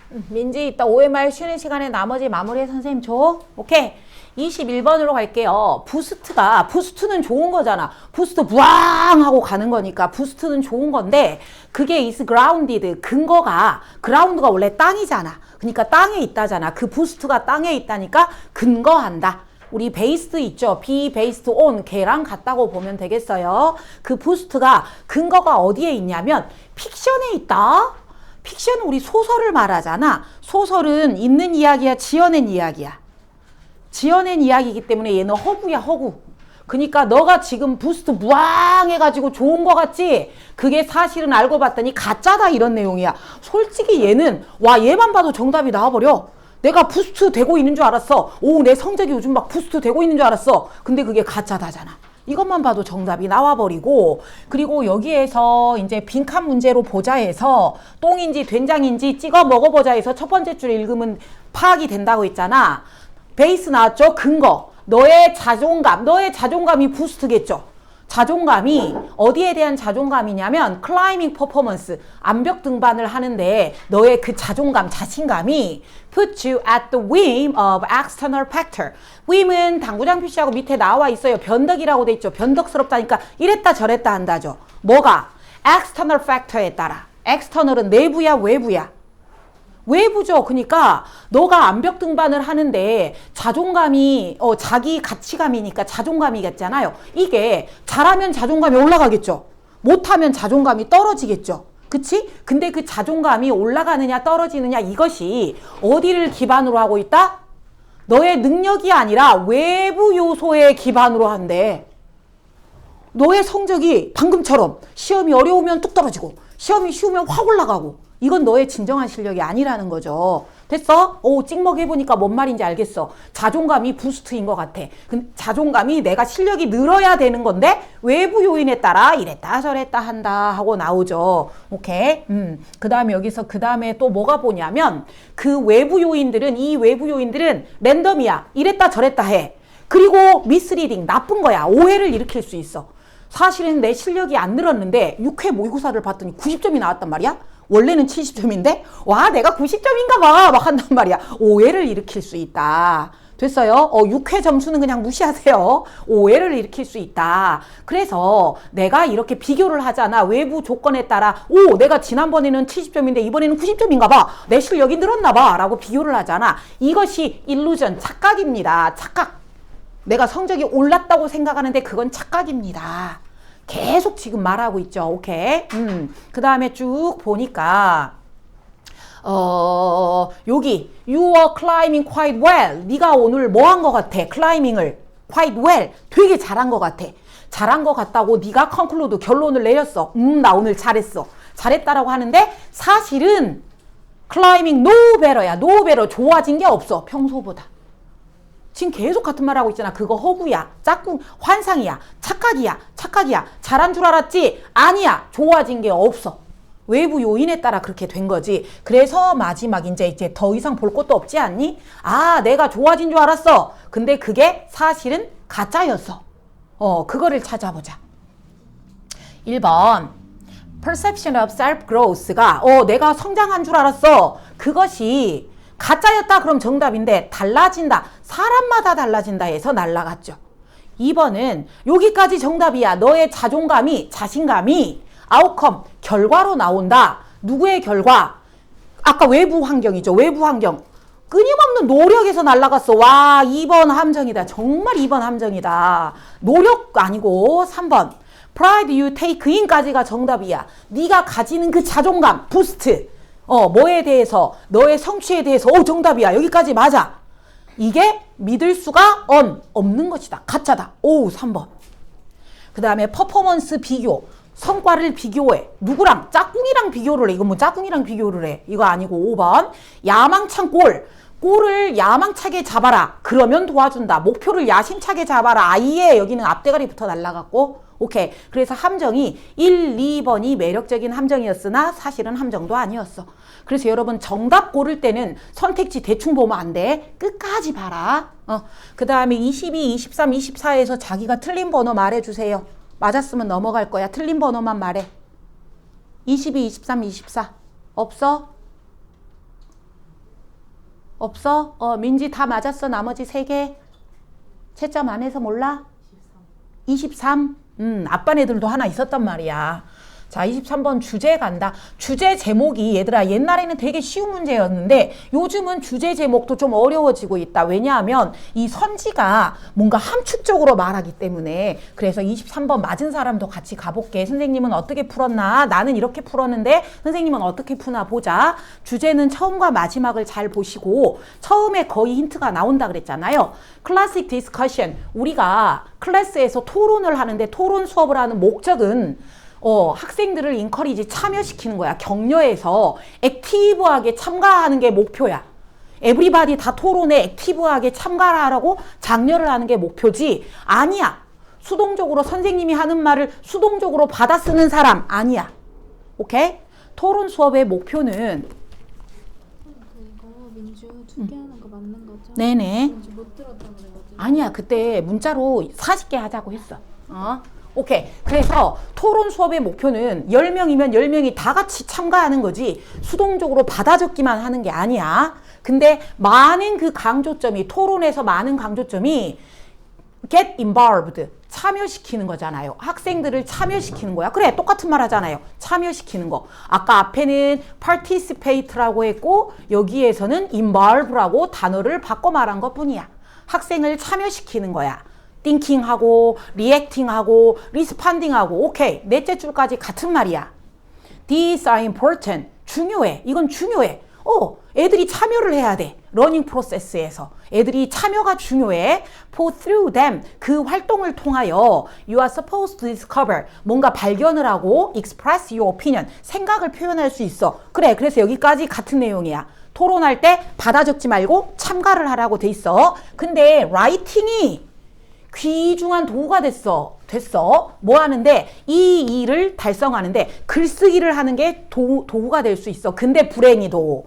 민지 이따 OMR 쉬는 시간에 나머지 마무리해 선생님 줘. 오케이. 21번으로 갈게요. 부스트는 좋은 거잖아. 부스트 부앙 하고 가는 거니까 부스트는 좋은 건데 그게 is grounded. 그라운드가 원래 땅이잖아. 그러니까 땅에 있다잖아. 그 부스트가 땅에 있다니까 근거한다. 우리 베이스드 있죠. be based on 걔랑 같다고 보면 되겠어요. 그 부스트가 근거가 어디에 있냐면 픽션에 있다. 픽션은 우리 소설을 말하잖아. 소설은 있는 이야기야, 지어낸 이야기야. 지어낸 이야기이기 때문에 얘는 허구야, 허구. 그러니까 너가 지금 부스트 무앙 해가지고 좋은 거 같지? 그게 사실은 알고 봤더니 가짜다 이런 내용이야. 솔직히 얘는 와 얘만 봐도 정답이 나와버려. 내가 부스트 되고 있는 줄 알았어. 오, 내 성적이 요즘 막 부스트 되고 있는 줄 알았어. 근데 그게 가짜다잖아. 이것만 봐도 정답이 나와버리고, 그리고 여기에서 이제 빈칸 문제로 보자 해서 똥인지 된장인지 찍어 먹어보자 해서 첫 번째 줄 읽으면 파악이 된다고 했잖아. 베이스 나왔죠? 근거. 너의 자존감이 부스트겠죠. 자존감이 어디에 대한 자존감이냐면 클라이밍 퍼포먼스, 암벽 등반을 하는데 너의 그 자존감, 자신감이 put you at the whim of external factor. whim은 당구장 표시하고 밑에 나와 있어요. 변덕이라고 돼 있죠. 변덕스럽다니까 이랬다 저랬다 한다죠. 뭐가? external factor에 따라. external은 내부야 외부야? 외부죠. 그러니까 너가 암벽 등반을 하는데 자존감이 자기 가치감이니까 자존감이겠잖아요. 이게 잘하면 자존감이 올라가겠죠. 못하면 자존감이 떨어지겠죠. 그치? 근데 그 자존감이 올라가느냐 떨어지느냐 이것이 어디를 기반으로 하고 있다? 너의 능력이 아니라 외부 요소에 기반으로 한대. 너의 성적이 방금처럼 시험이 어려우면 뚝 떨어지고 시험이 쉬우면 확 올라가고 이건 너의 진정한 실력이 아니라는 거죠. 됐어? 오, 찍먹해보니까 뭔 말인지 알겠어. 자존감이 부스트인 것 같아. 자존감이 내가 실력이 늘어야 되는 건데 외부 요인에 따라 이랬다 저랬다 한다 하고 나오죠. 오케이? 그 다음에 여기서 그 다음에 또 뭐가 보냐면 이 외부 요인들은 랜덤이야. 이랬다 저랬다 해. 그리고 미스리딩, 나쁜 거야. 오해를 일으킬 수 있어. 사실은 내 실력이 안 늘었는데 6회 모의고사를 봤더니 90점이 나왔단 말이야. 원래는 70점인데 와 내가 90점인가 봐 막 한단 말이야. 오해를 일으킬 수 있다. 됐어요? 6회 점수는 그냥 무시하세요. 오해를 일으킬 수 있다. 그래서 내가 이렇게 비교를 하잖아. 외부 조건에 따라 오 내가 지난번에는 70점인데 이번에는 90점인가 봐. 내 실력이 늘었나 봐 라고 비교를 하잖아. 이것이 일루전, 착각입니다. 착각. 내가 성적이 올랐다고 생각하는데 그건 착각입니다. 계속 지금 말하고 있죠. 오케이. 그 다음에 쭉 보니까 여기 You are climbing quite well. 네가 오늘 뭐 한 것 같아? 클라이밍을 quite well. 되게 잘한 것 같아. 잘한 것 같다고 네가 컨클루드 결론을 내렸어. 나 오늘 잘했어. 잘했다라고 하는데 사실은 climbing no better야. no better. 좋아진 게 없어. 평소보다. 지금 계속 같은 말 하고 있잖아. 그거 허구야. 짝꿍, 환상이야. 착각이야. 잘한 줄 알았지? 아니야. 좋아진 게 없어. 외부 요인에 따라 그렇게 된 거지. 그래서 마지막 이제 더 이상 볼 것도 없지 않니? 아, 내가 좋아진 줄 알았어. 근데 그게 사실은 가짜였어. 그거를 찾아보자. 1번. Perception of self-growth가 내가 성장한 줄 알았어. 그것이 가짜였다 그럼 정답인데 달라진다. 사람마다 달라진다 해서 날라갔죠. 2번은 여기까지 정답이야. 너의 자신감이 아웃컴, 결과로 나온다. 누구의 결과? 아까 외부 환경이죠. 외부 환경. 끊임없는 노력에서 날라갔어. 와 2번 함정이다. 정말 2번 함정이다. 노력 아니고 3번. Pride you take in까지가 정답이야. 네가 가지는 그 자존감, 부스트. 뭐에 대해서 너의 성취에 대해서 정답이야. 여기까지 맞아. 이게 믿을 수가 없는 것이다. 가짜다. 3번. 그 다음에 퍼포먼스 비교. 성과를 비교해. 누구랑? 짝꿍이랑 비교를 해. 이거 뭐 짝꿍이랑 비교를 해. 이거 아니고 5번. 야망찬 골을 야망차게 잡아라. 그러면 도와준다. 목표를 야심차게 잡아라. 아예 여기는 앞대가리부터 날라갔고 오케이. 그래서 함정이 1, 2번이 매력적인 함정이었으나 사실은 함정도 아니었어. 그래서 여러분 정답 고를 때는 선택지 대충 보면 안 돼. 끝까지 봐라. 그 다음에 22, 23, 24에서 자기가 틀린 번호 말해주세요. 맞았으면 넘어갈 거야. 틀린 번호만 말해. 22, 23, 24. 없어? 없어? 민지 다 맞았어. 나머지 3개. 채점 안 해서 몰라? 23. 아빠 애들도 하나 있었단 말이야. 자, 23번 주제 간다. 주제 제목이 얘들아 옛날에는 되게 쉬운 문제였는데 요즘은 주제 제목도 좀 어려워지고 있다. 왜냐하면 이 선지가 뭔가 함축적으로 말하기 때문에. 그래서 23번 맞은 사람도 같이 가볼게. 선생님은 어떻게 풀었나? 나는 이렇게 풀었는데 선생님은 어떻게 푸나 보자. 주제는 처음과 마지막을 잘 보시고 처음에 거의 힌트가 나온다 그랬잖아요. 클래식 디스커션. 우리가 클래스에서 토론을 하는데 토론 수업을 하는 목적은 학생들을 인커리지 참여시키는 거야. 격려해서 액티브하게 참가하는 게 목표야. 에브리바디 다 토론에 액티브하게 참가하라고 장려를 하는 게 목표지. 아니야. 수동적으로 선생님이 하는 말을 수동적으로 받아 쓰는 사람 아니야. 오케이? 토론 수업의 목표는 이거 민주 2개 하는 거 맞는 거죠? 네네. 민주 못 들었다고 그래가지고. 아니야. 그때 문자로 40개 하자고 했어. 오케이. 그래서 토론 수업의 목표는 10명이면 10명이 다 같이 참가하는 거지 수동적으로 받아 적기만 하는 게 아니야. 근데 많은 그 강조점이 토론에서 많은 강조점이 get involved 참여시키는 거잖아요. 학생들을 참여시키는 거야. 그래 똑같은 말 하잖아요. 참여시키는 거. 아까 앞에는 participate라고 했고 여기에서는 involve라고 단어를 바꿔 말한 것 뿐이야. 학생을 참여시키는 거야. thinking하고 reacting하고 responding하고 오케이. 넷째 줄까지 같은 말이야. These are important. 중요해. 이건 중요해. 애들이 참여를 해야 돼. 러닝 프로세스에서. 애들이 참여가 중요해. For through them. 그 활동을 통하여 you are supposed to discover. 뭔가 발견을 하고 express your opinion. 생각을 표현할 수 있어. 그래. 그래서 여기까지 같은 내용이야. 토론할 때 받아 적지 말고 참가를 하라고 돼 있어. 근데 writing이 귀중한 도구가 됐어. 뭐 하는데 이 일을 달성하는데 글쓰기를 하는 게 도구가 될 수 있어. 근데 불행히도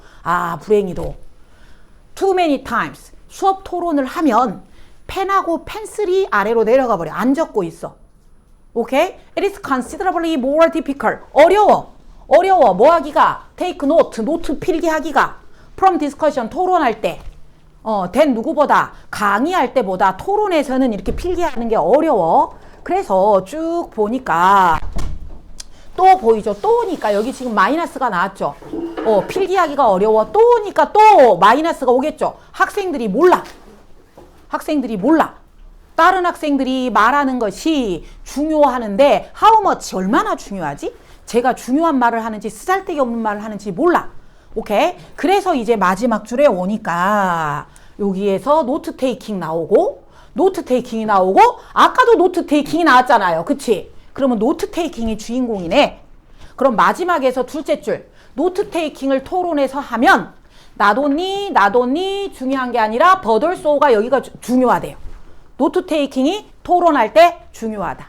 too many times 수업 토론을 하면 펜하고 펜슬이 아래로 내려가 버려. 안 적고 있어. 오케이? It is considerably more difficult. 어려워. 뭐 하기가? take note, 노트 필기하기가. from discussion, 토론할 때. 된 누구보다 강의할 때보다 토론에서는 이렇게 필기하는 게 어려워. 그래서 쭉 보니까 또 보이죠? 또니까 여기 지금 마이너스가 나왔죠? 필기하기가 어려워. 또니까 또 마이너스가 오겠죠? 학생들이 몰라. 다른 학생들이 말하는 것이 중요하는데 how much 얼마나 중요하지? 제가 중요한 말을 하는지 쓰잘데기 없는 말을 하는지 몰라. 오케이? 그래서 이제 마지막 줄에 오니까 여기에서 노트 테이킹이 나오고 아까도 노트 테이킹이 나왔잖아요. 그치? 그러면 노트 테이킹이 주인공이네. 그럼 마지막에서 둘째 줄 노트 테이킹을 토론에서 하면 나도니 중요한 게 아니라 but also가 여기가 중요하대요. 노트 테이킹이 토론할 때 중요하다.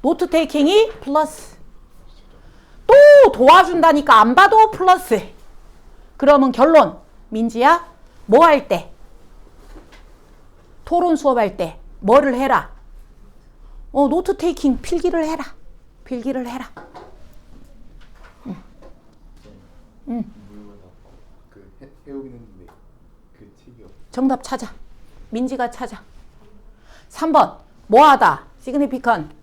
노트 테이킹이 플러스 또 도와준다니까 안 봐도 플러스. 그러면 결론 민지야 뭐 할 때? 토론 수업할 때 뭐를 해라? 노트 테이킹 필기를 해라. 해오는데 그 책이 정답 찾아. 민지가 찾아. 3번 뭐하다? significant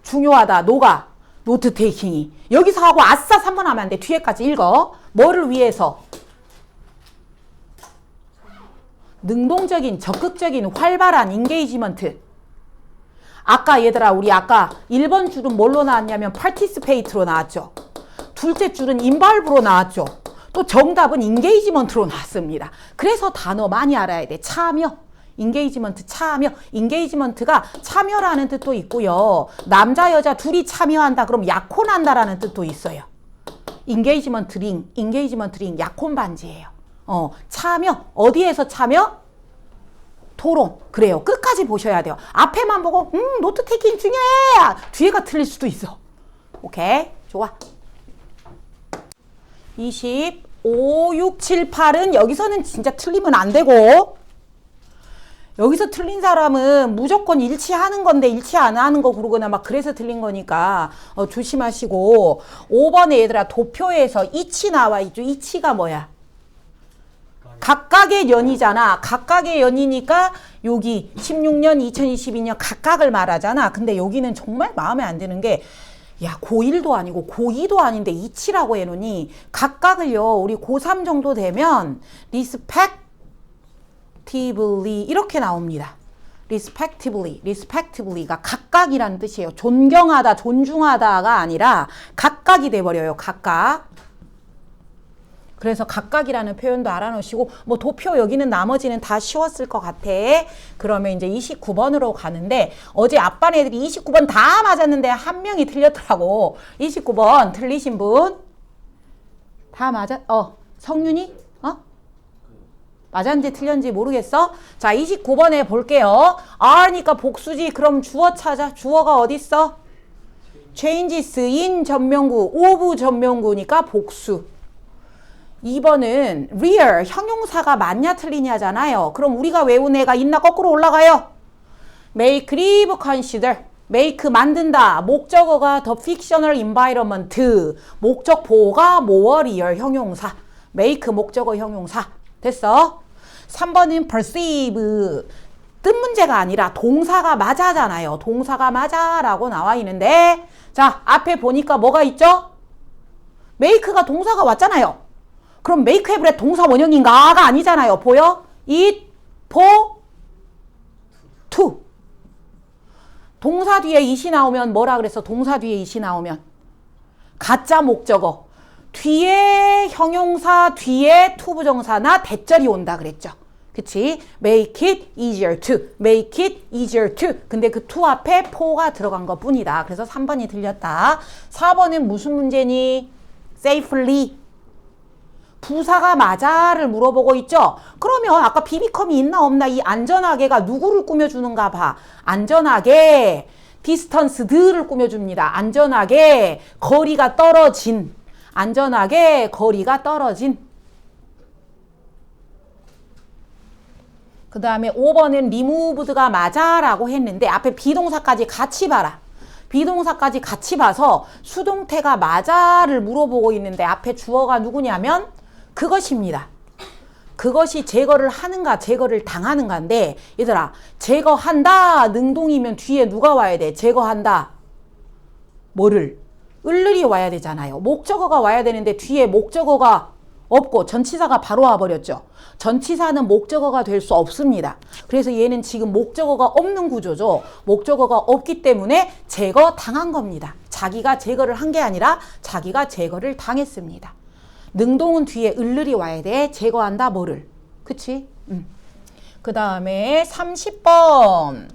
중요하다. 노가 노트 테이킹이 여기서 하고 아싸 3번 하면 안 돼. 뒤에까지 읽어. 뭐를 위해서? 능동적인 적극적인 활발한 인게이지먼트. 아까 얘들아 우리 아까 1번 줄은 뭘로 나왔냐면 participate로 나왔죠. 둘째 줄은 involve로 나왔죠. 또 정답은 engagement로 나왔습니다. 그래서 단어 많이 알아야 돼. 참여. 인게이지먼트 참여. 인게이지먼트가 참여라는 뜻도 있고요. 남자 여자 둘이 참여한다 그럼 약혼한다라는 뜻도 있어요. 인게이지먼트 링 약혼 반지예요. 참여. 어디에서 참여? 토론. 그래요. 끝까지 보셔야 돼요. 앞에만 보고 노트 테이킹 중요해. 뒤에가 틀릴 수도 있어. 오케이. 좋아. 25, 6, 7, 8은 여기서는 진짜 틀리면 안 되고 여기서 틀린 사람은 무조건 일치하는 건데 일치 안 하는 거 그러거나 막 그래서 틀린 거니까 조심하시고 5번에 얘들아 도표에서 이치 나와 있죠. 이치가 뭐야? 각각의 년이잖아. 각각의 연이니까 여기 16년, 2022년 각각을 말하잖아. 근데 여기는 정말 마음에 안 드는 게 야, 고1도 아니고 고2도 아닌데 이치라고 해놓으니 각각을요. 우리 고3 정도 되면 respectively 이렇게 나옵니다. respectively가 각각이라는 뜻이에요. 존경하다, 존중하다가 아니라 각각이 돼버려요. 각각. 그래서 각각이라는 표현도 알아놓으시고 뭐 도표 여기는 나머지는 다 쉬웠을 것 같아. 그러면 이제 29번으로 가는데 어제 아빠네 애들이 29번 다 맞았는데 한 명이 틀렸더라고. 29번 틀리신 분 다 성윤이? 맞았는지 틀렸는지 모르겠어? 자, 29번에 볼게요. R니까 복수지. 그럼 주어 찾아. 주어가 어딨어? changes in 전명구, of 전명구니까 복수. 2번은 real, 형용사가 맞냐 틀리냐잖아요. 그럼 우리가 외운 애가 있나 거꾸로 올라가요. make, live, consider. make, 만든다. 목적어가 the fictional environment. 목적 보호가 more real, 형용사. make, 목적어 형용사. 됐어? 3번은 perceive. 뜻 문제가 아니라 동사가 맞아잖아요. 동사가 맞아라고 나와 있는데 자, 앞에 보니까 뭐가 있죠? make가 동사가 왔잖아요. 그럼 make, have의 동사 원형인가가 아니잖아요. 보여? it, for, to. 동사 뒤에 it이 나오면 뭐라 그랬어? 동사 뒤에 it이 나오면 가짜 목적어. 뒤에 형용사, 뒤에 to 부정사나 대절이 온다 그랬죠. 그치? make it easier to, make it easier to. 근데 그 to 앞에 for가 들어간 것 뿐이다. 그래서 3번이 틀렸다. 4번은 무슨 문제니? safely. 부사가 맞아를 물어보고 있죠? 그러면 아까 비비컴이 있나 없나 이 안전하게가 누구를 꾸며주는가 봐. 안전하게 distance들을 꾸며줍니다. 안전하게 거리가 떨어진. 안전하게 거리가 떨어진. 그 다음에 5번은 removed가 맞아라고 했는데 앞에 비동사까지 같이 봐라. 비동사까지 같이 봐서 수동태가 맞아를 물어보고 있는데 앞에 주어가 누구냐면 그것입니다. 그것이 제거를 하는가 제거를 당하는가인데 얘들아 제거한다 능동이면 뒤에 누가 와야 돼? 제거한다. 뭐를? 을을이 와야 되잖아요. 목적어가 와야 되는데 뒤에 목적어가 없고 전치사가 바로 와버렸죠. 전치사는 목적어가 될 수 없습니다. 그래서 얘는 지금 목적어가 없는 구조죠. 목적어가 없기 때문에 제거 당한 겁니다. 자기가 제거를 한 게 아니라 자기가 제거를 당했습니다. 능동은 뒤에 을을이 와야 돼. 제거한다 뭐를. 그치? 그 다음에 30번.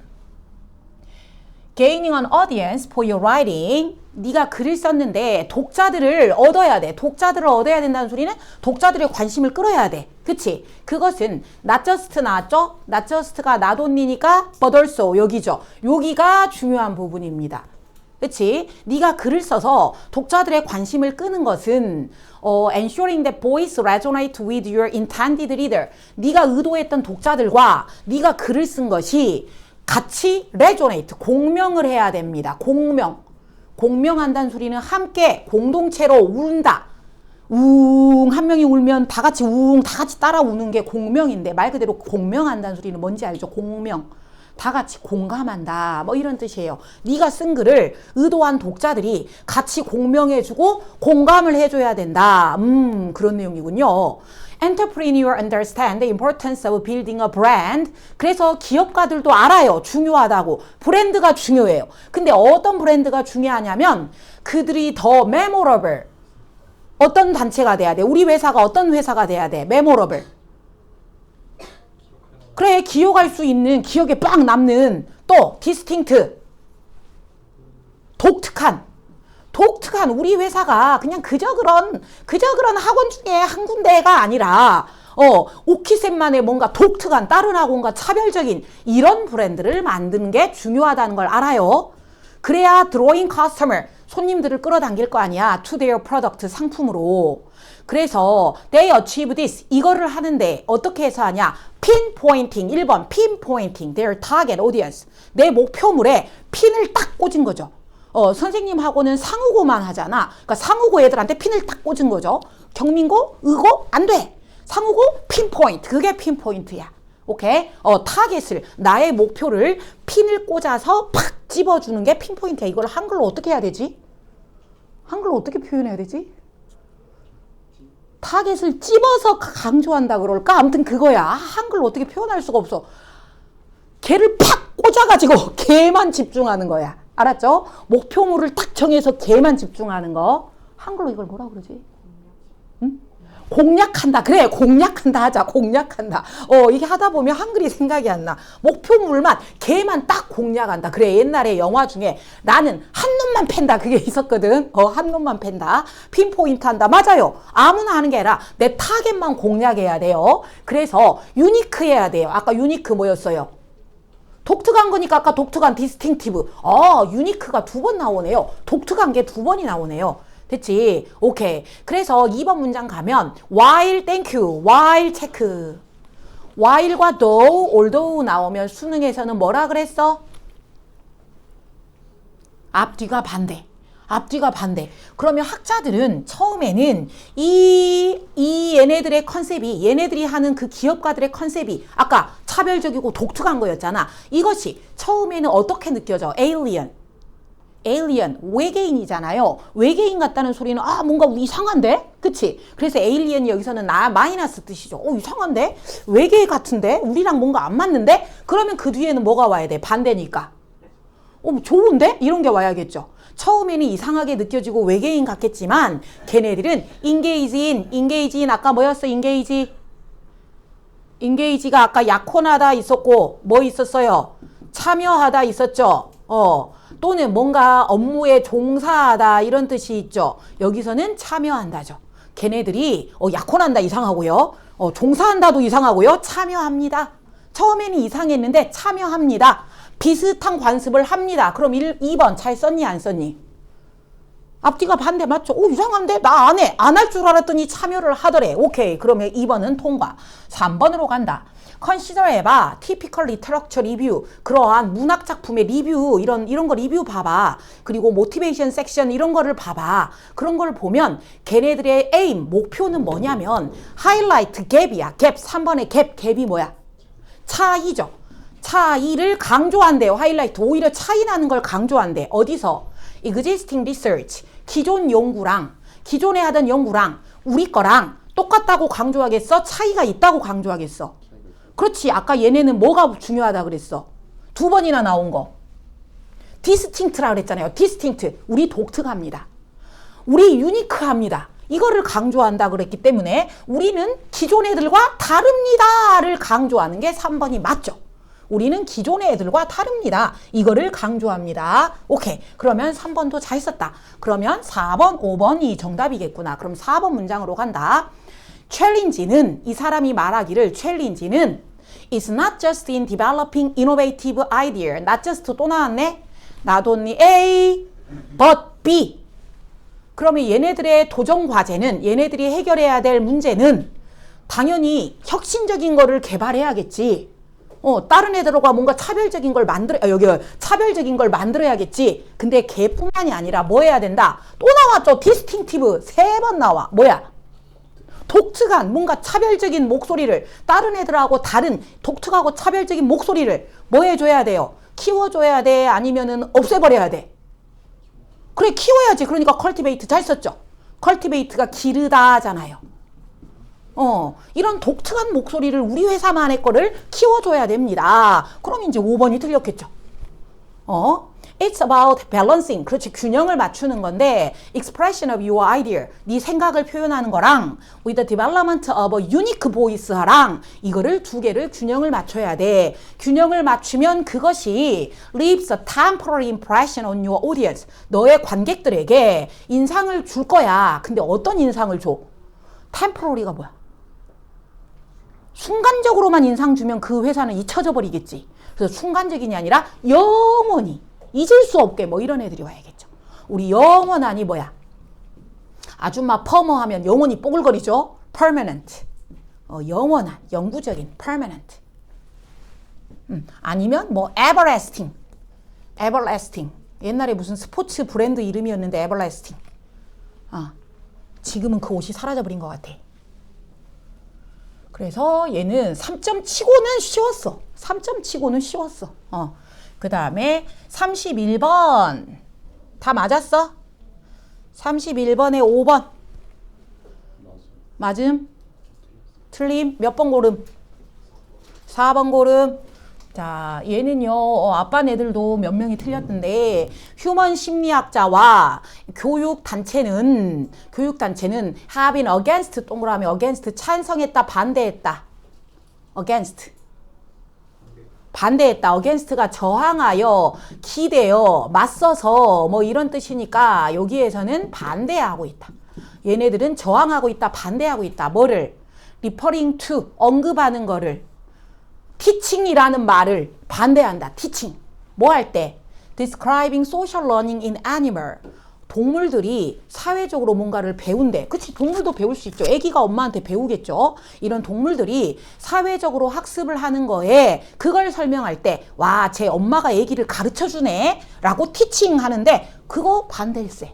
Gaining an audience for your writing. 네가 글을 썼는데 독자들을 얻어야 돼. 독자들을 얻어야 된다는 소리는 독자들의 관심을 끌어야 돼. 그치? 그것은 not just 나왔죠? not just가 not only니까 but also 여기죠. 여기가 중요한 부분입니다. 그치? 네가 글을 써서 독자들의 관심을 끄는 것은 ensuring that voice resonate with your intended reader. 네가 의도했던 독자들과 네가 글을 쓴 것이 같이 resonate, 공명을 해야 됩니다. 공명한다는 소리는 함께 공동체로 운다. 웅 한 명이 울면 다 같이 웅 다 같이 따라 우는 게 공명인데 말 그대로 공명한다는 소리는 뭔지 알죠? 공명. 다 같이 공감한다. 뭐 이런 뜻이에요. 네가 쓴 글을 의도한 독자들이 같이 공명해주고 공감을 해줘야 된다. 그런 내용이군요. Entrepreneurs understand the importance of building a brand. 그래서 기업가들도 알아요. 중요하다고. 브랜드가 중요해요. 근데 어떤 브랜드가 중요하냐면 그들이 더 memorable. 어떤 단체가 돼야 돼? 우리 회사가 어떤 회사가 돼야 돼? memorable. 그래, 기억할 수 있는, 기억에 빡 남는, 또 distinct. 독특한 우리 회사가 그냥 그저 그런 학원 중에 한 군데가 아니라 오키센만의 뭔가 독특한 다른 학원과 차별적인 이런 브랜드를 만드는 게 중요하다는 걸 알아요. 그래야 drawing customer, 손님들을 끌어당길 거 아니야. to their product, 상품으로. 그래서 they achieve this, 이거를 하는데 어떻게 해서 하냐? pinpointing, 1번 pinpointing their target audience. 내 목표물에 핀을 딱 꽂은 거죠. 선생님하고는 상우고만 하잖아. 그러니까 상우고 애들한테 핀을 딱 꽂은 거죠. 경민고, 의고 안 돼. 상호고 핀포인트. 그게 핀포인트야. 오케이? 타겟을, 나의 목표를 핀을 꽂아서 팍 집어주는 게 핀포인트야. 이걸 한글로 어떻게 해야 되지? 한글로 어떻게 표현해야 되지? 타겟을 찝어서 강조한다 그럴까? 아무튼 그거야. 한글로 어떻게 표현할 수가 없어. 걔를 팍 꽂아가지고 걔만 집중하는 거야. 알았죠? 목표물을 딱 정해서 걔만 집중하는 거. 한글로 이걸 뭐라 그러지? 응? 공략한다. 그래, 공략한다 하자. 공략한다. 이게 하다 보면 한글이 생각이 안 나. 목표물만, 걔만 딱 공략한다. 그래, 옛날에 영화 중에 나는 한 놈만 팬다. 그게 있었거든. 한 놈만 팬다. 핀포인트 한다. 맞아요. 아무나 하는 게 아니라 내 타겟만 공략해야 돼요. 그래서 유니크 해야 돼요. 아까 유니크 뭐였어요? 독특한 거니까 아까 독특한 디스팅티브. 유니크가 2번 나오네요. 독특한 게 2번이 나오네요. 됐지? 오케이. 그래서 2번 문장 가면 while, thank you, while 체크. while과 though, although 나오면 수능에서는 뭐라 그랬어? 앞뒤가 반대. 앞뒤가 반대. 그러면 학자들은 처음에는 얘네들의 컨셉이, 얘네들이 하는 그 기업가들의 컨셉이 아까 차별적이고 독특한 거였잖아. 이것이 처음에는 어떻게 느껴져? 에일리언, 외계인이잖아요. 외계인 같다는 소리는 뭔가 이상한데? 그치? 그래서 에일리언이 여기서는 마이너스 뜻이죠. 이상한데? 외계 같은데? 우리랑 뭔가 안 맞는데? 그러면 그 뒤에는 뭐가 와야 돼? 반대니까. 좋은데? 이런 게 와야겠죠. 처음에는 이상하게 느껴지고 외계인 같겠지만 걔네들은 engage in 아까 뭐였어? engage가 아까 약혼하다 있었고 뭐 있었어요? 참여하다 있었죠. 또는 뭔가 업무에 종사하다 이런 뜻이 있죠. 여기서는 참여한다죠. 걔네들이 약혼한다 이상하고요. 종사한다도 이상하고요. 참여합니다. 처음에는 이상했는데 참여합니다. 비슷한 관습을 합니다. 그럼 2번 잘 썼니 안 썼니? 앞뒤가 반대 맞죠? 이상한데? 나 안 해. 안 할 줄 알았더니 참여를 하더래. 오케이. 그러면 2번은 통과. 3번으로 간다. consider 해봐. typical literature review. 그러한 문학 작품의 리뷰 이런 거 리뷰 봐봐. 그리고 motivation section 이런 거를 봐봐. 그런 걸 보면 걔네들의 aim, 목표는 뭐냐면 highlight gap이야. gap. 3번의 갭이 뭐야? 차이죠. 차이를 강조한대요. 하이라이트. 오히려 차이 나는 걸 강조한대. 어디서? existing research. 기존 연구랑 기존에 하던 연구랑 우리 거랑 똑같다고 강조하겠어? 차이가 있다고 강조하겠어? 그렇지. 아까 얘네는 뭐가 중요하다 그랬어? 2번이나 나온 거. distinct라 그랬잖아요. distinct. 우리 독특합니다. 우리 유니크합니다. 이거를 강조한다 그랬기 때문에 우리는 기존 애들과 다릅니다를 강조하는 게 3번이 맞죠. 우리는 기존의 애들과 다릅니다. 이거를 강조합니다. 오케이. 그러면 3번도 잘 썼다. 그러면 4번, 5번이 정답이겠구나. 그럼 4번 문장으로 간다. challenge는 이 사람이 말하기를 challenge는 is not just in developing innovative idea. not just 또 나왔네. not only A, but B. 그러면 얘네들의 도전 과제는 얘네들이 해결해야 될 문제는 당연히 혁신적인 거를 개발해야겠지. 다른 애들과 뭔가 차별적인 걸 차별적인 걸 만들어야겠지. 근데 걔뿐만이 아니라 뭐 해야 된다? 또 나왔죠. 디스팅티브 3번 나와. 뭐야? 독특한 뭔가 차별적인 목소리를 다른 애들하고 다른 독특하고 차별적인 목소리를 뭐 해줘야 돼요? 키워줘야 돼? 아니면은 없애버려야 돼? 그래, 키워야지. 그러니까 컬티베이트 잘 썼죠. 컬티베이트가 기르다 하잖아요. 이런 독특한 목소리를 우리 회사만의 거를 키워줘야 됩니다. 그럼 이제 5번이 틀렸겠죠. It's about balancing. 그렇지. 균형을 맞추는 건데 expression of your idea. 네 생각을 표현하는 거랑 with the development of a unique voice랑 이거를 2개를 균형을 맞춰야 돼. 균형을 맞추면 그것이 leaves a temporary impression on your audience. 너의 관객들에게 인상을 줄 거야. 근데 어떤 인상을 줘? temporary가 뭐야? 순간적으로만 인상 주면 그 회사는 잊혀져 버리겠지. 그래서 순간적인이 아니라 영원히 잊을 수 없게 뭐 이런 애들이 와야겠죠. 우리 영원하니 뭐야? 아줌마 퍼머 하면 영원히 뽀글거리죠. permanent. 영원한, 영구적인 permanent. 아니면 뭐 everlasting. everlasting. 옛날에 무슨 스포츠 브랜드 이름이었는데 everlasting. 지금은 그 옷이 사라져버린 것 같아. 그래서 얘는 3점 치고는 쉬웠어. 3점 치고는 쉬웠어. 그 다음에 31번. 다 맞았어? 31번에 5번. 맞음? 틀림? 몇 번 고름? 4번 고름. 자, 얘는요, 아빠 애들도 몇 명이 틀렸던데, 휴먼 심리학자와 교육단체는 have been against, 동그라미 against, 찬성했다, 반대했다. against. 반대했다. against가 저항하여, 기대어, 맞서서, 뭐 이런 뜻이니까, 여기에서는 반대하고 있다. 얘네들은 저항하고 있다, 반대하고 있다. 뭐를? referring to, 언급하는 거를. teaching이라는 말을 반대한다. teaching. 뭐 할 때? describing social learning in animal. 동물들이 사회적으로 뭔가를 배운대. 그치? 동물도 배울 수 있죠. 애기가 엄마한테 배우겠죠. 이런 동물들이 사회적으로 학습을 하는 거에 그걸 설명할 때, 와, 제 엄마가 애기를 가르쳐주네 라고 teaching 하는데 그거 반대일세.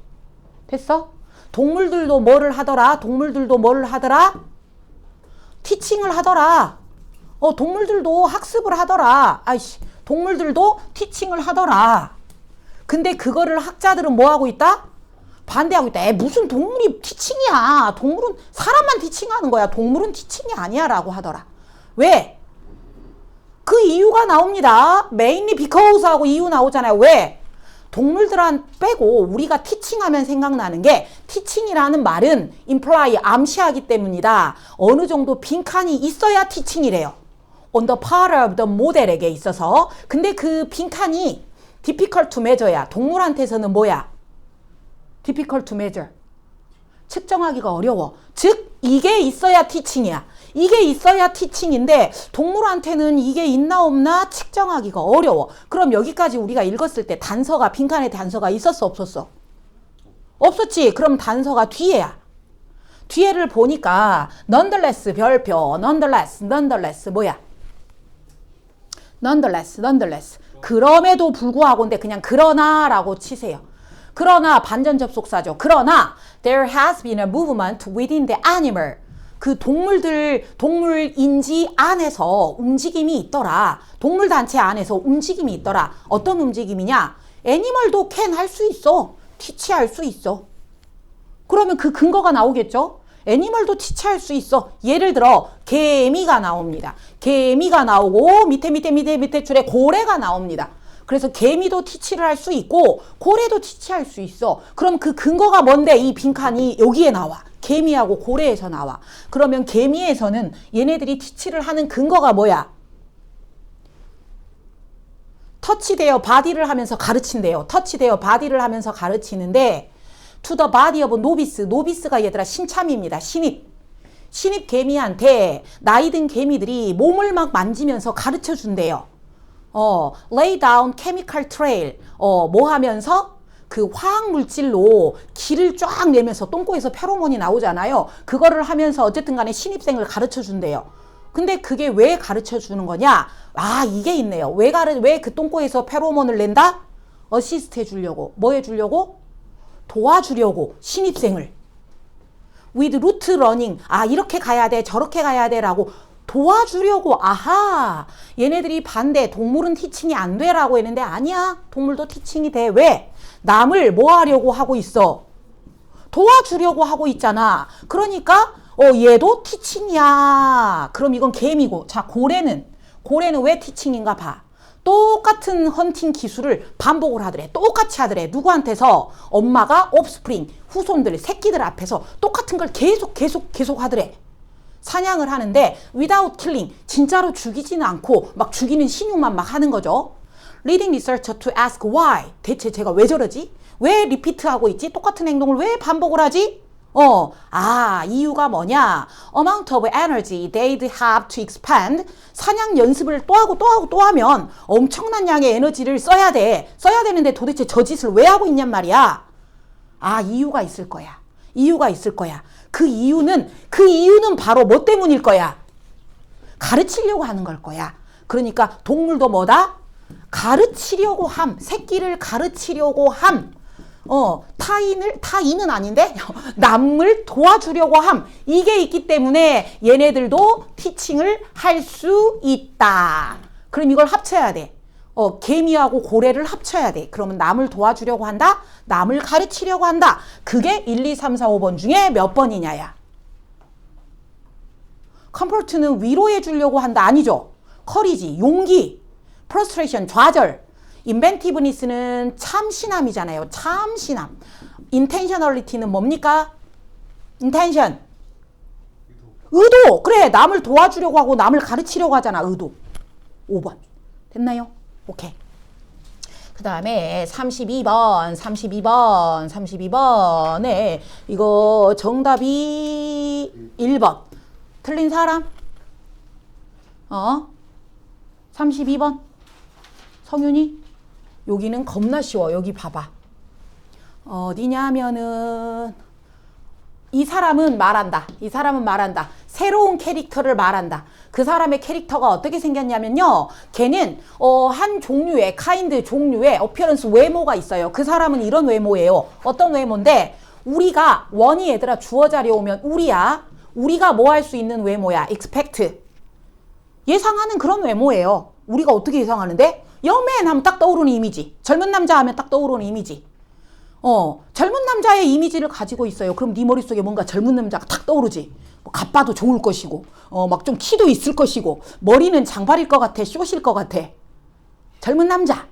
됐어? 동물들도 뭐를 하더라? teaching을 하더라. 동물들도 학습을 하더라. 아이씨, 동물들도 티칭을 하더라. 근데 그거를 학자들은 뭐 하고 있다? 반대하고 있다. 무슨 동물이 티칭이야. 동물은 사람만 티칭하는 거야. 동물은 티칭이 아니야 라고 하더라. 왜? 그 이유가 나옵니다. mainly because 하고 이유 나오잖아요. 왜? 동물들한 빼고 우리가 티칭하면 생각나는 게 티칭이라는 말은 imply 암시하기 때문이다. 어느 정도 빈칸이 있어야 티칭이래요. on the part of the model에게 있어서. 근데 그 빈칸이 difficult to measure야. 동물한테서는 뭐야? difficult to measure. 측정하기가 어려워. 즉 이게 있어야 티칭이야. 이게 있어야 티칭인데 동물한테는 이게 있나 없나 측정하기가 어려워. 그럼 여기까지 우리가 읽었을 때 단서가, 빈칸에 단서가 있었어 없었어? 없었지. 그럼 단서가 뒤에야. 뒤에를 보니까 nonetheless 별표, nonetheless 뭐야? nonetheless 그럼에도 불구하고인데 그냥 그러나라고 치세요. 그러나 반전 접속사죠. 그러나 there has been a movement within the animal. 그 동물 인지 안에서 움직임이 있더라. 동물 단체 안에서 움직임이 있더라. 어떤 움직임이냐? 애니멀도 can 할 수 있어. 티치할 수 있어. 그러면 그 근거가 나오겠죠? 애니멀도 티치할 수 있어. 예를 들어 개미가 나옵니다. 개미가 나오고 밑에 줄에 고래가 나옵니다. 그래서 개미도 티치를 할 수 있고 고래도 티치할 수 있어. 그럼 그 근거가 뭔데? 이 빈칸이 여기에 나와. 개미하고 고래에서 나와. 그러면 개미에서는 얘네들이 티치를 하는 근거가 뭐야? 터치되어 바디를 하면서 가르친대요. 터치되어 바디를 하면서 가르치는데 to the body of novice. 노비스가 얘들아 신참입니다. 신입 개미한테 나이 든 개미들이 몸을 막 만지면서 가르쳐 준대요. lay down chemical trail. 뭐 하면서? 그 화학 물질로 기를 쫙 내면서 똥꼬에서 페로몬이 나오잖아요. 그거를 하면서 어쨌든 간에 신입생을 가르쳐 준대요. 근데 그게 왜 가르쳐 주는 거냐? 아, 이게 있네요. 왜 그 똥꼬에서 페로몬을 낸다? 어시스트 해 주려고. 뭐 해 주려고? 도와주려고. 신입생을. with route running. 아, 이렇게 가야 돼. 저렇게 가야 돼. 라고 도와주려고. 아하. 얘네들이 반대. 동물은 티칭이 안 돼. 라고 했는데 아니야. 동물도 티칭이 돼. 왜? 남을 뭐 하려고 하고 있어? 도와주려고 하고 있잖아. 그러니까 얘도 티칭이야. 그럼 이건 개미고. 자, 고래는 왜 티칭인가 봐. 똑같은 헌팅 기술을 반복을 하더래. 똑같이 하더래. 누구한테서? 엄마가 offspring, 후손들, 새끼들 앞에서 똑같은 걸 계속 하더래. 사냥을 하는데 without killing, 진짜로 죽이지는 않고 막 죽이는 신용만 막 하는 거죠. Leading researcher to ask why. 대체 제가 왜 저러지? 왜 리피트하고 있지? 똑같은 행동을 왜 반복을 하지? 이유가 뭐냐? Amount of energy they'd have to expend. 사냥 연습을 또 하면 엄청난 양의 에너지를 써야 돼. 써야 되는데 도대체 저 짓을 왜 하고 있냔 말이야. 아, 이유가 있을 거야. 그 이유는 바로 뭐 때문일 거야? 가르치려고 하는 걸 거야. 그러니까 동물도 뭐다? 가르치려고 함. 새끼를 가르치려고 함. 타인은 아닌데 남을 도와주려고 함. 이게 있기 때문에 얘네들도 티칭을 할 수 있다. 그럼 이걸 합쳐야 돼. 개미하고 고래를 합쳐야 돼. 그러면 남을 도와주려고 한다. 남을 가르치려고 한다. 그게 1, 2, 3, 4, 5번 중에 몇 번이냐야. comfort는 위로해 주려고 한다. 아니죠. courage, 용기. frustration, 좌절. inventiveness는 참신함이잖아요. 참신함. intentionality는 뭡니까? intention. 의도. 그래. 남을 도와주려고 하고 남을 가르치려고 하잖아. 의도. 5번. 됐나요? 오케이. 그 다음에 32번에 이거 정답이 1번. 틀린 사람? 32번. 성윤이? 여기는 겁나 쉬워. 여기 봐봐. 어디냐면은 이 사람은 말한다. 이 사람은 말한다. 새로운 캐릭터를 말한다. 그 사람의 캐릭터가 어떻게 생겼냐면요. 걔는 한 종류의 카인드 종류의 어피어런스 외모가 있어요. 그 사람은 이런 외모예요. 어떤 외모인데 우리가 원이 얘들아 주어 자리에 오면 우리야. 우리가 뭐 할 수 있는 외모야. expect. 예상하는 그런 외모예요. 우리가 어떻게 예상하는데? 영맨 하면 딱 떠오르는 이미지. 젊은 남자 하면 딱 떠오르는 이미지. 젊은 남자의 이미지를 가지고 있어요. 그럼 네 머릿속에 뭔가 젊은 남자가 탁 떠오르지. 뭐 가빠도 좋을 것이고 막 좀 키도 있을 것이고 머리는 장발일 것 같아. 숏일 것 같아. 젊은 남자.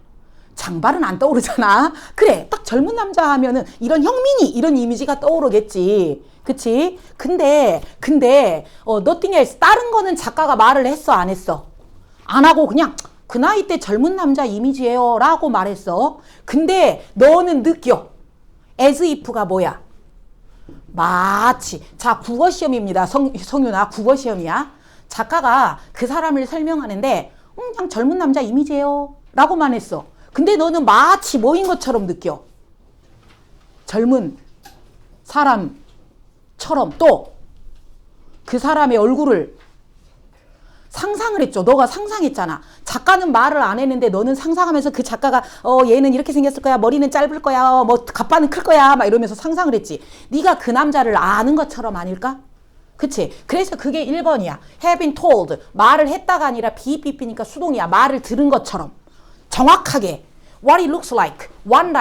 장발은 안 떠오르잖아. 그래. 딱 젊은 남자 하면은 이런 형민이 이런 이미지가 떠오르겠지. 그치? 근데 nothing else. 다른 거는 작가가 말을 했어 안 했어? 안 하고 그냥 그 나이 때 젊은 남자 이미지예요 라고 말했어. 근데 너는 느껴. as if가 뭐야? 마치. 자, 국어시험입니다. 성윤아, 국어시험이야. 작가가 그 사람을 설명하는데 그냥 젊은 남자 이미지예요 라고만 했어. 근데 너는 마치 뭐인 것처럼 느껴. 젊은 사람처럼 또 그 사람의 얼굴을 상상을 했죠. 너가 상상했잖아. 작가는 말을 안 했는데 너는 상상하면서 그 작가가 얘는 이렇게 생겼을 거야. 머리는 짧을 거야. 뭐 가빠는 클 거야. 막 이러면서 상상을 했지. 네가 그 남자를 아는 것처럼 아닐까? 그치? 그래서 그게 1번이야. have been told. 말을 했다가 아니라 비비비니까 수동이야. 말을 들은 것처럼. 정확하게. what it looks like. one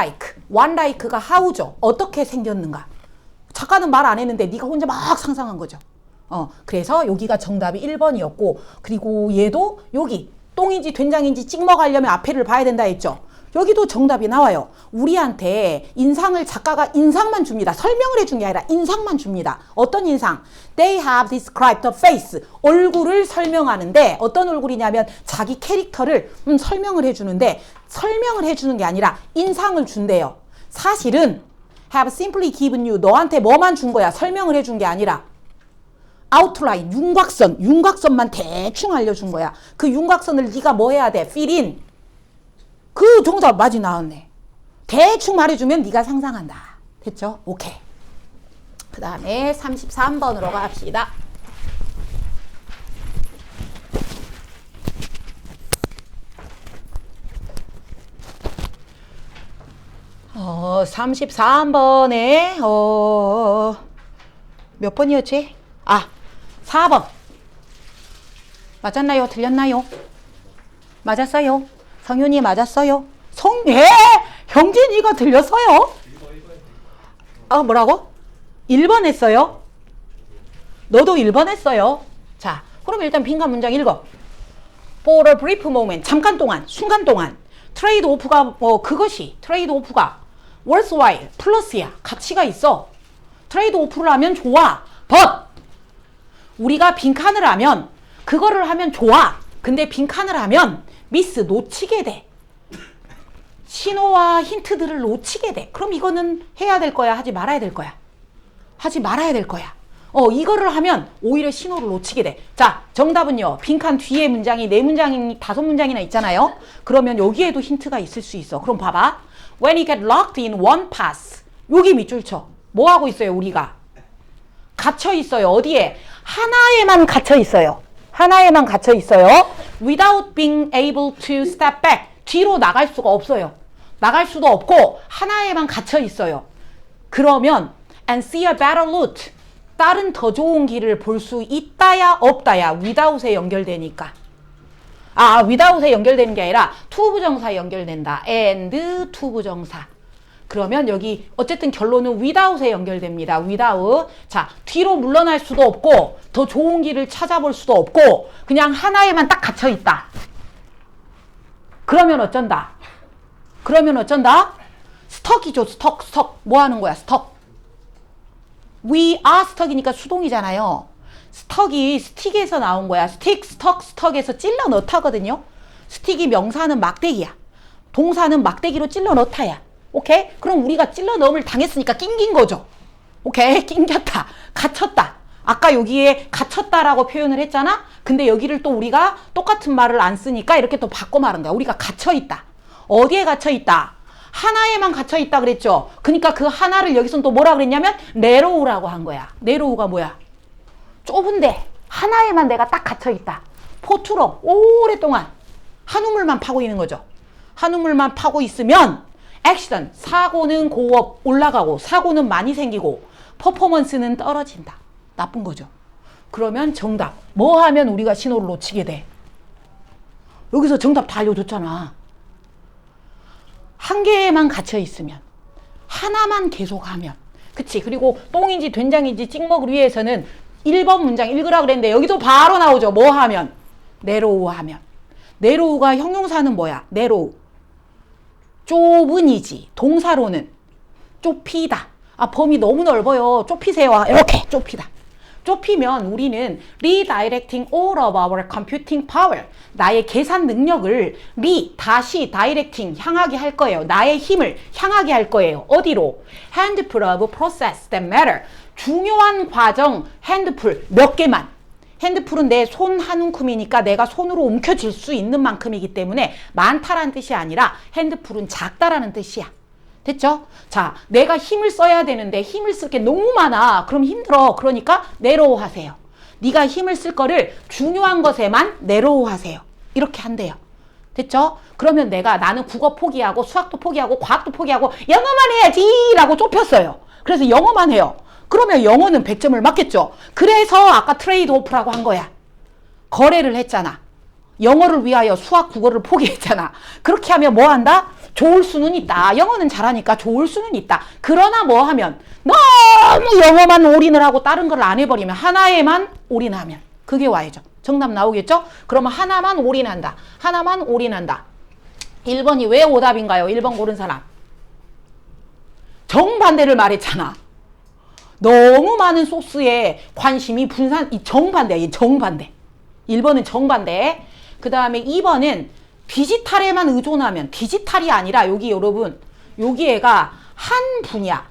like가 how죠. 어떻게 생겼는가. 작가는 말 안 했는데 네가 혼자 막 상상한 거죠. 그래서 여기가 정답이 1번이었고 그리고 얘도 여기 똥인지 된장인지 찍먹으려면 앞에를 봐야 된다 했죠. 여기도 정답이 나와요. 우리한테 인상을 작가가 인상만 줍니다. 설명을 해준 게 아니라 인상만 줍니다. 어떤 인상? They have described the face. 얼굴을 설명하는데 어떤 얼굴이냐면 자기 캐릭터를 설명을 해주는데 설명을 해주는 게 아니라 인상을 준대요. 사실은 have simply given you 너한테 뭐만 준 거야. 설명을 해준 게 아니라 아웃라인, 윤곽선만 대충 알려준 거야. 그 윤곽선을 네가 뭐 해야 돼? fill in. 그 정답 맞이 나왔네. 대충 말해주면 네가 상상한다. 됐죠? 오케이. 그 다음에 33번으로 갑시다. 33번에 몇 번이었지? 4번. 맞았나요? 틀렸나요? 맞았어요. 성윤이 맞았어요. 형진이가 틀렸어요? 뭐라고? 1번 했어요? 너도 1번 했어요? 자, 그럼 일단 빈칸 문장 읽어. For a brief moment. 잠깐 동안, 순간 동안. 트레이드 오프가 트레이드 오프가 worthwhile, 플러스야. 가치가 있어. 트레이드 오프를 하면 좋아. but 우리가 빈칸을 하면 그거를 하면 좋아. 근데 빈칸을 하면 미스 놓치게 돼. 신호와 힌트들을 놓치게 돼. 그럼 이거는 해야 될 거야? 하지 말아야 될 거야? 하지 말아야 될 거야. 이거를 하면 오히려 신호를 놓치게 돼. 자, 정답은요. 빈칸 뒤에 문장이 4문장이 5문장이나 있잖아요. 그러면 여기에도 힌트가 있을 수 있어. 그럼 봐봐. When you get locked in one pass. 여기 밑줄 쳐. 뭐 하고 있어요, 우리가? 갇혀 있어요. 어디에? 하나에만 갇혀 있어요. 하나에만 갇혀 있어요. Without being able to step back. 뒤로 나갈 수가 없어요. 나갈 수도 없고 하나에만 갇혀 있어요. 그러면 and see a better route. 다른 더 좋은 길을 볼 수 있다야 없다야 without에 연결되니까. without에 연결되는 게 아니라 to 부정사에 연결된다. and to 부정사. 그러면 여기 어쨌든 결론은 without에 연결됩니다. without. 자, 뒤로 물러날 수도 없고 더 좋은 길을 찾아볼 수도 없고 그냥 하나에만 딱 갇혀 있다. 그러면 어쩐다? 스톡이죠. 스톡. 뭐 하는 거야? 스톡. We are stuck이니까 수동이잖아요. 스톡이 스틱에서 나온 거야. 스틱, 스톡에서 찔러 넣다거든요. 스틱이 명사는 막대기야. 동사는 막대기로 찔러 넣다야. 오케이? 그럼 우리가 찔러 넣음을 당했으니까 낑긴 거죠. 오케이? 낑겼다. 갇혔다. 아까 여기에 갇혔다라고 표현을 했잖아? 근데 여기를 또 우리가 똑같은 말을 안 쓰니까 이렇게 또 바꿔 말한 거야. 우리가 갇혀있다. 어디에 갇혀있다? 하나에만 갇혀있다 그랬죠? 그러니까 그 하나를 여기서는 또 뭐라 그랬냐면 narrow라고 한 거야. narrow가 뭐야? 좁은데 하나에만 내가 딱 갇혀있다. 포투로 오랫동안 한 우물만 파고 있는 거죠. 한 우물만 파고 있으면 액션, 사고는 고업 올라가고 사고는 많이 생기고 퍼포먼스는 떨어진다. 나쁜 거죠. 그러면 정답. 뭐 하면 우리가 신호를 놓치게 돼? 여기서 정답 다 알려줬잖아. 한 개에만 갇혀 있으면 하나만 계속하면 그치? 그리고 똥인지 된장인지 찍먹을 위해서는 1번 문장 읽으라 그랬는데 여기도 바로 나오죠. 뭐 하면? narrow 하면. narrow가 형용사는 뭐야? narrow. 좁은이지. 동사로는 좁히다. 범위 너무 넓어요. 좁히세요. 이렇게 좁히다. 좁히면 우리는 redirecting all of our computing power. 나의 계산 능력을 다시 directing 향하게 할 거예요. 나의 힘을 향하게 할 거예요. 어디로? handful of process that matter. 중요한 과정 handful 몇 개만. 핸드풀은 내 손 한 움큼이니까 내가 손으로 움켜쥘 수 있는 만큼이기 때문에 많다라는 뜻이 아니라 핸드풀은 작다라는 뜻이야. 됐죠? 자, 내가 힘을 써야 되는데 힘을 쓸 게 너무 많아. 그럼 힘들어. 그러니까 narrow 하세요. 네가 힘을 쓸 거를 중요한 것에만 narrow 하세요. 이렇게 한대요. 됐죠? 그러면 나는 국어 포기하고 수학도 포기하고 과학도 포기하고 영어만 해야지 라고 좁혔어요. 그래서 영어만 해요. 그러면 영어는 100점을 맞겠죠? 그래서 아까 트레이드 오프라고 한 거야. 거래를 했잖아. 영어를 위하여 수학, 국어를 포기했잖아. 그렇게 하면 뭐 한다? 좋을 수는 있다. 영어는 잘하니까 좋을 수는 있다. 그러나 뭐 하면 너무 영어만 올인을 하고 다른 걸 안 해버리면 하나에만 올인하면 그게 와야죠. 정답 나오겠죠? 그러면 하나만 올인한다. 하나만 올인한다. 1번이 왜 오답인가요? 1번 고른 사람. 정반대를 말했잖아. 너무 많은 소스에 관심이 이 정반대야. 이 정반대. 1번은 정반대. 그 다음에 2번은 디지털에만 의존하면 디지털이 아니라 여기 여러분 여기 애가 한 분야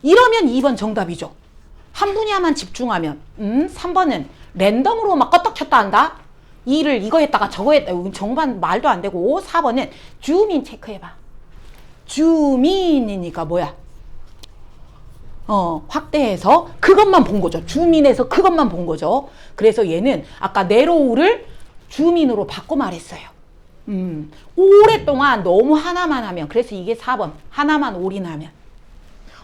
이러면 2번 정답이죠. 한 분야만 집중하면 3번은 랜덤으로 막 껐다 켰다 한다. 이를 이거 했다가 저거 했다. 정반 말도 안 되고 4번은 줌인 체크해봐. 줌인이니까 뭐야? 확대해서 그것만 본 거죠. 줌인해서 그것만 본 거죠. 그래서 얘는 아까 네로우를 줌인으로 바꿔 말했어요. 오랫동안 너무 하나만 하면 그래서 이게 4번 하나만 올인하면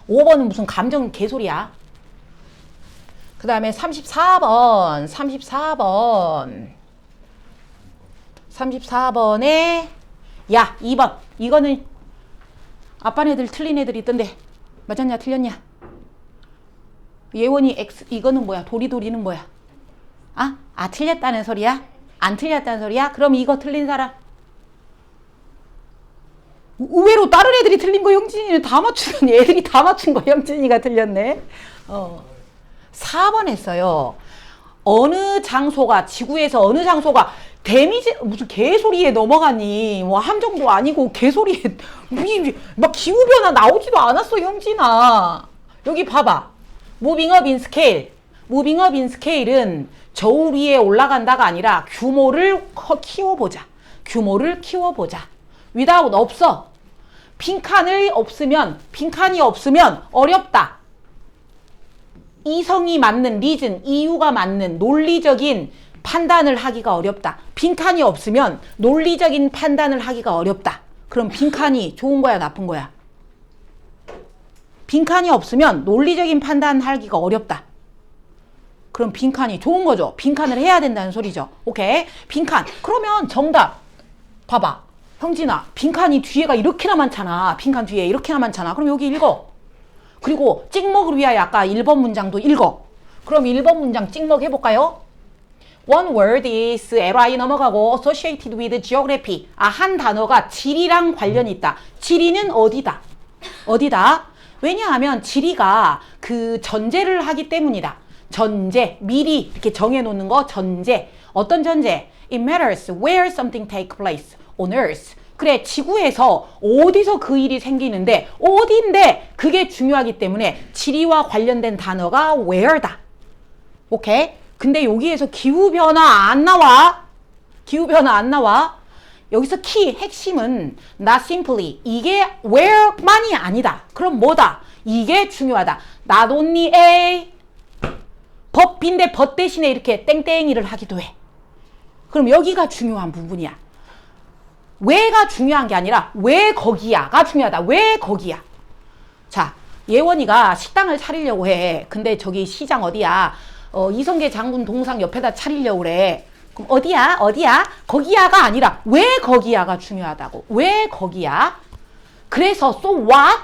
5번은 무슨 감정 개소리야. 그 다음에 34번에 야 2번 이거는 아빠네들 틀린 애들이 있던데 맞았냐 틀렸냐? 예원이 X 이거는 뭐야? 도리도리는 뭐야? 틀렸다는 소리야? 안 틀렸다는 소리야? 그럼 이거 틀린 사람? 의외로 다른 애들이 틀린 거 영진이는 다 맞추더니 애들이 다 맞춘 거 영진이가 틀렸네. 4번 했어요. 어느 장소가 지구에서 어느 장소가 데미지 무슨 개소리에 넘어가니 뭐 함정도 아니고 개소리에 막 기후변화 나오지도 않았어 영진아. 여기 봐봐. Moving up in scale. Moving up in scale은 저울 위에 올라간다가 아니라 규모를 키워보자. 규모를 키워보자. without 없어. 빈칸이 없으면 어렵다. 이성이 맞는 리즌, 이유가 맞는 논리적인 판단을 하기가 어렵다. 빈칸이 없으면 논리적인 판단을 하기가 어렵다. 그럼 빈칸이 좋은 거야, 나쁜 거야? 빈칸이 없으면 논리적인 판단하기가 어렵다. 그럼 빈칸이 좋은 거죠. 빈칸을 해야 된다는 소리죠. 오케이. 빈칸. 그러면 정답. 봐봐. 형진아, 빈칸이 뒤에가 이렇게나 많잖아. 빈칸 뒤에 이렇게나 많잖아. 그럼 여기 읽어. 그리고 찍먹을 위하여 아까 1번 문장도 읽어. 그럼 1번 문장 찍먹 해볼까요? One word is li 넘어가고 associated with geography. 한 단어가 지리랑 관련이 있다. 지리는 어디다? 어디다? 왜냐하면 지리가 그 전제를 하기 때문이다. 전제, 미리 이렇게 정해놓는 거 전제. 어떤 전제? It matters where something take place on earth. 그래, 지구에서 어디서 그 일이 생기는데 어디인데 그게 중요하기 때문에 지리와 관련된 단어가 where다. 오케이? 근데 여기에서 기후변화 안 나와. 기후변화 안 나와. 여기서 키, 핵심은 not simply. 이게 where만이 아니다. 그럼 뭐다? 이게 중요하다. not only a 법인데 법 대신에 이렇게 땡땡이를 하기도 해. 그럼 여기가 중요한 부분이야. 왜가 중요한 게 아니라 왜 거기야가 중요하다. 왜 거기야. 자, 예원이가 식당을 차리려고 해. 근데 저기 시장 어디야? 이성계 장군 동상 옆에다 차리려고 그래. 그럼 어디야? 어디야? 거기야가 아니라 왜 거기야가 중요하다고. 왜 거기야? 그래서 so what?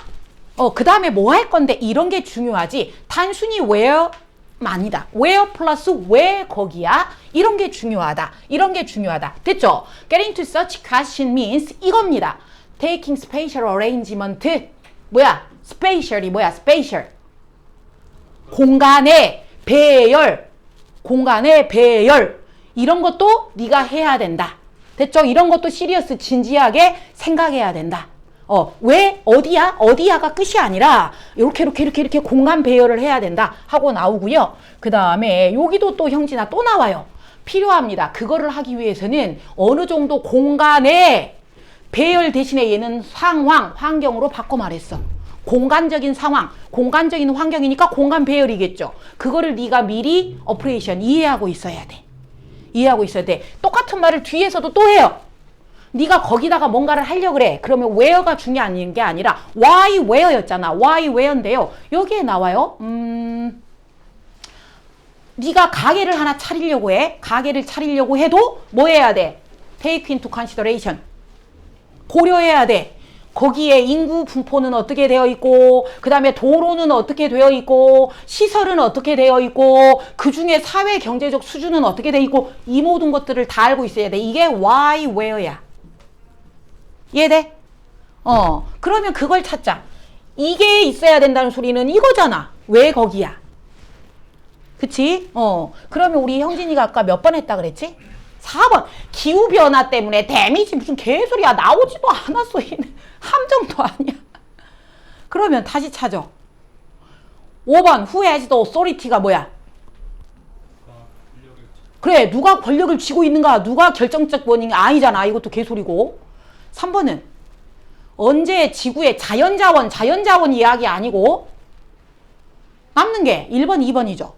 그 다음에 뭐 할 건데 이런 게 중요하지. 단순히 where만이다. where 플러스 왜 거기야? 이런 게 중요하다. 이런 게 중요하다. 됐죠? Getting to such question means 이겁니다. Taking spatial arrangement. 뭐야? spatial이 뭐야? spatial. 공간의 배열. 공간의 배열. 이런 것도 네가 해야 된다. 됐죠? 이런 것도 시리어스 진지하게 생각해야 된다. 왜 어디야? 어디야가 끝이 아니라 이렇게 공간 배열을 해야 된다 하고 나오고요. 그 다음에 여기도 또 형진아 또 나와요. 필요합니다. 그거를 하기 위해서는 어느 정도 공간의 배열 대신에 얘는 상황, 환경으로 바꿔 말했어. 공간적인 상황, 공간적인 환경이니까 공간 배열이겠죠. 그거를 네가 미리 오퍼레이션 이해하고 있어야 돼. 이해하고 있어야 돼. 똑같은 말을 뒤에서도 또 해요. 네가 거기다가 뭔가를 하려고 그래. 그러면 where가 중요한 게 아니라 why where였잖아. why where인데요. 여기에 나와요. 네가 가게를 하나 차리려고 해. 가게를 차리려고 해도 뭐 해야 돼? take into consideration. 고려해야 돼. 거기에 인구 분포는 어떻게 되어 있고, 그 다음에 도로는 어떻게 되어 있고, 시설은 어떻게 되어 있고, 그 중에 사회 경제적 수준은 어떻게 되어 있고, 이 모든 것들을 다 알고 있어야 돼. 이게 why where야. 이해돼? 그러면 그걸 찾자. 이게 있어야 된다는 소리는 이거잖아. 왜 거기야? 그치? 그러면 우리 형진이가 아까 몇 번 했다 그랬지? 4번. 기후변화 때문에 데미지 무슨 개소리야. 나오지도 않았어. 함정도 아니야. 그러면 다시 찾아. 5번. Who has the authority가 뭐야? 그래. 누가 권력을 쥐고 있는가? 누가 결정적 원인가? 아니잖아. 이것도 개소리고. 3번은 언제 지구의 자연자원 이야기 아니고 남는 게 1번, 2번이죠.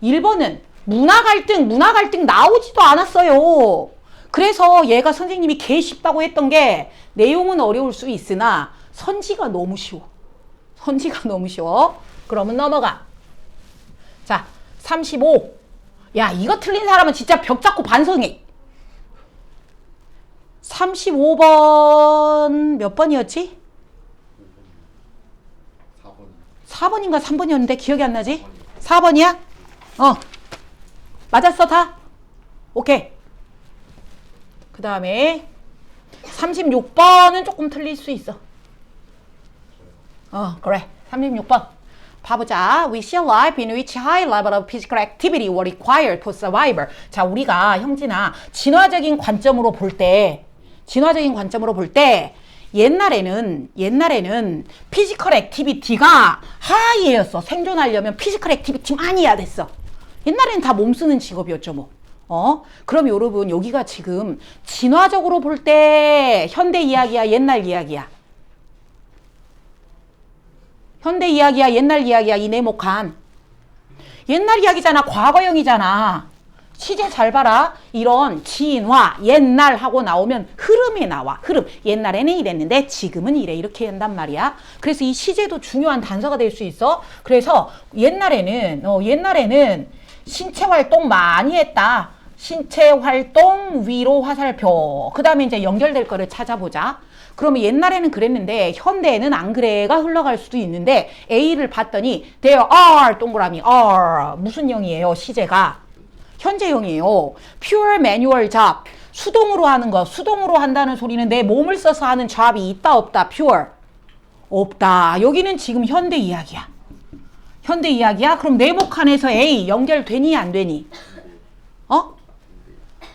1번은 문화 갈등 나오지도 않았어요. 그래서 얘가 선생님이 개 쉽다고 했던 게 내용은 어려울 수 있으나 선지가 너무 쉬워. 선지가 너무 쉬워. 그러면 넘어가. 자, 35. 야, 이거 틀린 사람은 진짜 벽 잡고 반성해. 35번 몇 번이었지? 4번인가 3번이었는데 기억이 안 나지? 4번이야? 맞았어 다? 오케이. 그 다음에 36번은 조금 틀릴 수 있어. 그래. 36번. 봐보자. We see a life in which high level of physical activity were required to survive. 자, 우리가 형진아 진화적인 관점으로 볼 때 옛날에는 피지컬 액티비티가 하이였어. 생존하려면 피지컬 액티비티 많이 해야 됐어. 옛날에는 다 몸 쓰는 직업이었죠, 뭐. 그럼 여러분 여기가 지금 진화적으로 볼 때 현대 이야기야, 옛날 이야기야? 현대 이야기야, 옛날 이야기야? 이 네모칸 옛날 이야기잖아. 과거형이잖아. 시제 잘 봐라. 이런 진화, 옛날 하고 나오면 흐름이 나와. 흐름. 옛날에는 이랬는데 지금은 이래. 이렇게 한단 말이야. 그래서 이 시제도 중요한 단서가 될 수 있어. 그래서 옛날에는 신체 활동 많이 했다. 신체 활동 위로 화살표. 그 다음에 이제 연결될 거를 찾아보자. 그러면 옛날에는 그랬는데 현대에는 안 그래가 흘러갈 수도 있는데 A를 봤더니 there are 동그라미 are 무슨 형이에요? 시제가 현재형이에요. pure manual job 수동으로 하는 거. 수동으로 한다는 소리는 내 몸을 써서 하는 job이 있다 없다? pure 없다. 여기는 지금 현대 이야기야. 현대 이야기야? 그럼 네모칸에서 A 연결되니 안 되니?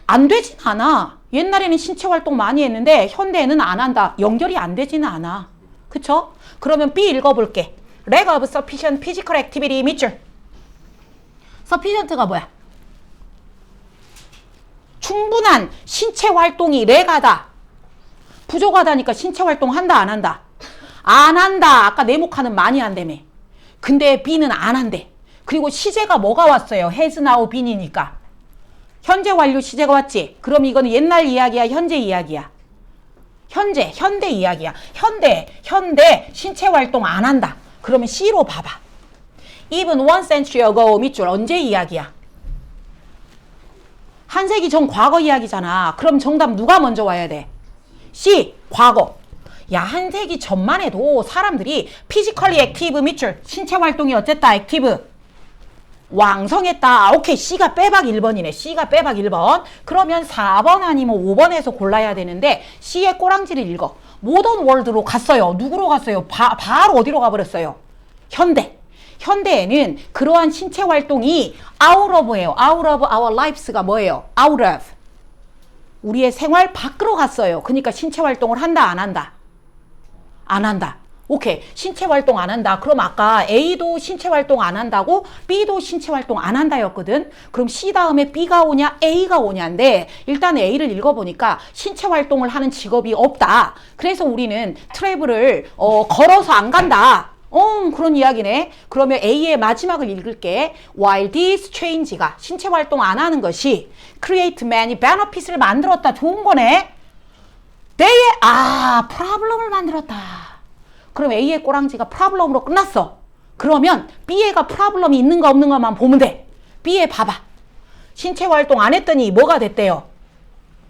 안 되진 않아. 옛날에는 신체 활동 많이 했는데 현대에는 안 한다. 연결이 안 되지는 않아. 그쵸? 그러면 B 읽어볼게. Lack of sufficient physical activity 밑줄. sufficient가 뭐야? 충분한 신체 활동이 렉하다. 부족하다니까 신체 활동 한다 안 한다? 안 한다. 아까 네모칸은 많이 한다며. 근데 B는 안 한대. 그리고 시제가 뭐가 왔어요? has now been이니까. 현재 완료 시제가 왔지? 그럼 이거는 옛날 이야기야? 현재 이야기야? 현대 이야기야. 현대 신체 활동 안 한다. 그러면 C로 봐봐. Even one century ago 밑줄 언제 이야기야? 한 세기 전 과거 이야기잖아. 그럼 정답 누가 먼저 와야 돼? C 과거. 야, 한 세기 전만 해도 사람들이 physically active 밑줄 신체 활동이 어쨌다 active 왕성했다. 오케이. C가 빼박 1번이네. C가 빼박 1번. 그러면 4번 아니면 5번에서 골라야 되는데 C의 꼬랑지를 읽어. 모던 월드로 갔어요. 누구로 갔어요? 바로 어디로 가버렸어요? 현대에는 그러한 신체 활동이 out of예요. out of our lives가 뭐예요? out of. 우리의 생활 밖으로 갔어요. 그러니까 신체 활동을 한다 안 한다? 안 한다. 오케이. 신체 활동 안 한다. 그럼 아까 A도 신체 활동 안 한다고 B도 신체 활동 안 한다였거든. 그럼 C 다음에 B가 오냐 A가 오냐인데 일단 A를 읽어보니까 신체 활동을 하는 직업이 없다. 그래서 우리는 트래블을 걸어서 안 간다. 그런 이야기네. 그러면 A의 마지막을 읽을게. While this change가 신체 활동 안 하는 것이 create many benefits를 만들었다. 좋은 거네. problem을 만들었다. 그럼 A의 꼬랑지가 problem으로 끝났어. 그러면 B에가 problem이 있는가 없는가만 보면 돼. B에 봐봐. 신체 활동 안 했더니 뭐가 됐대요?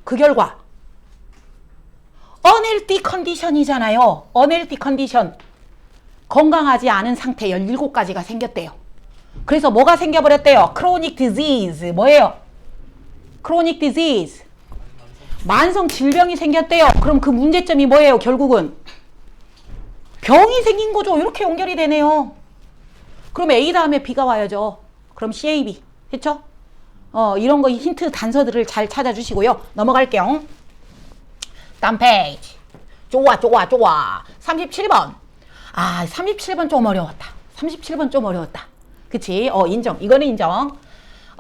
그 결과 unhealthy condition이잖아요. unhealthy condition. 건강하지 않은 상태 17가지가 생겼대요. 그래서 뭐가 생겨버렸대요? chronic disease. 뭐예요? chronic disease. 만성 질병이 생겼대요. 그럼 그 문제점이 뭐예요? 결국은 병이 생긴 거죠. 이렇게 연결이 되네요. 그럼 A 다음에 B가 와야죠. 그럼 CAB. 했죠? 이런 거 힌트 단서들을 잘 찾아주시고요. 넘어갈게요. 다음 페이지. 좋아. 37번. 37번 좀 어려웠다. 37번 좀 어려웠다. 그치? 인정. 이거는 인정.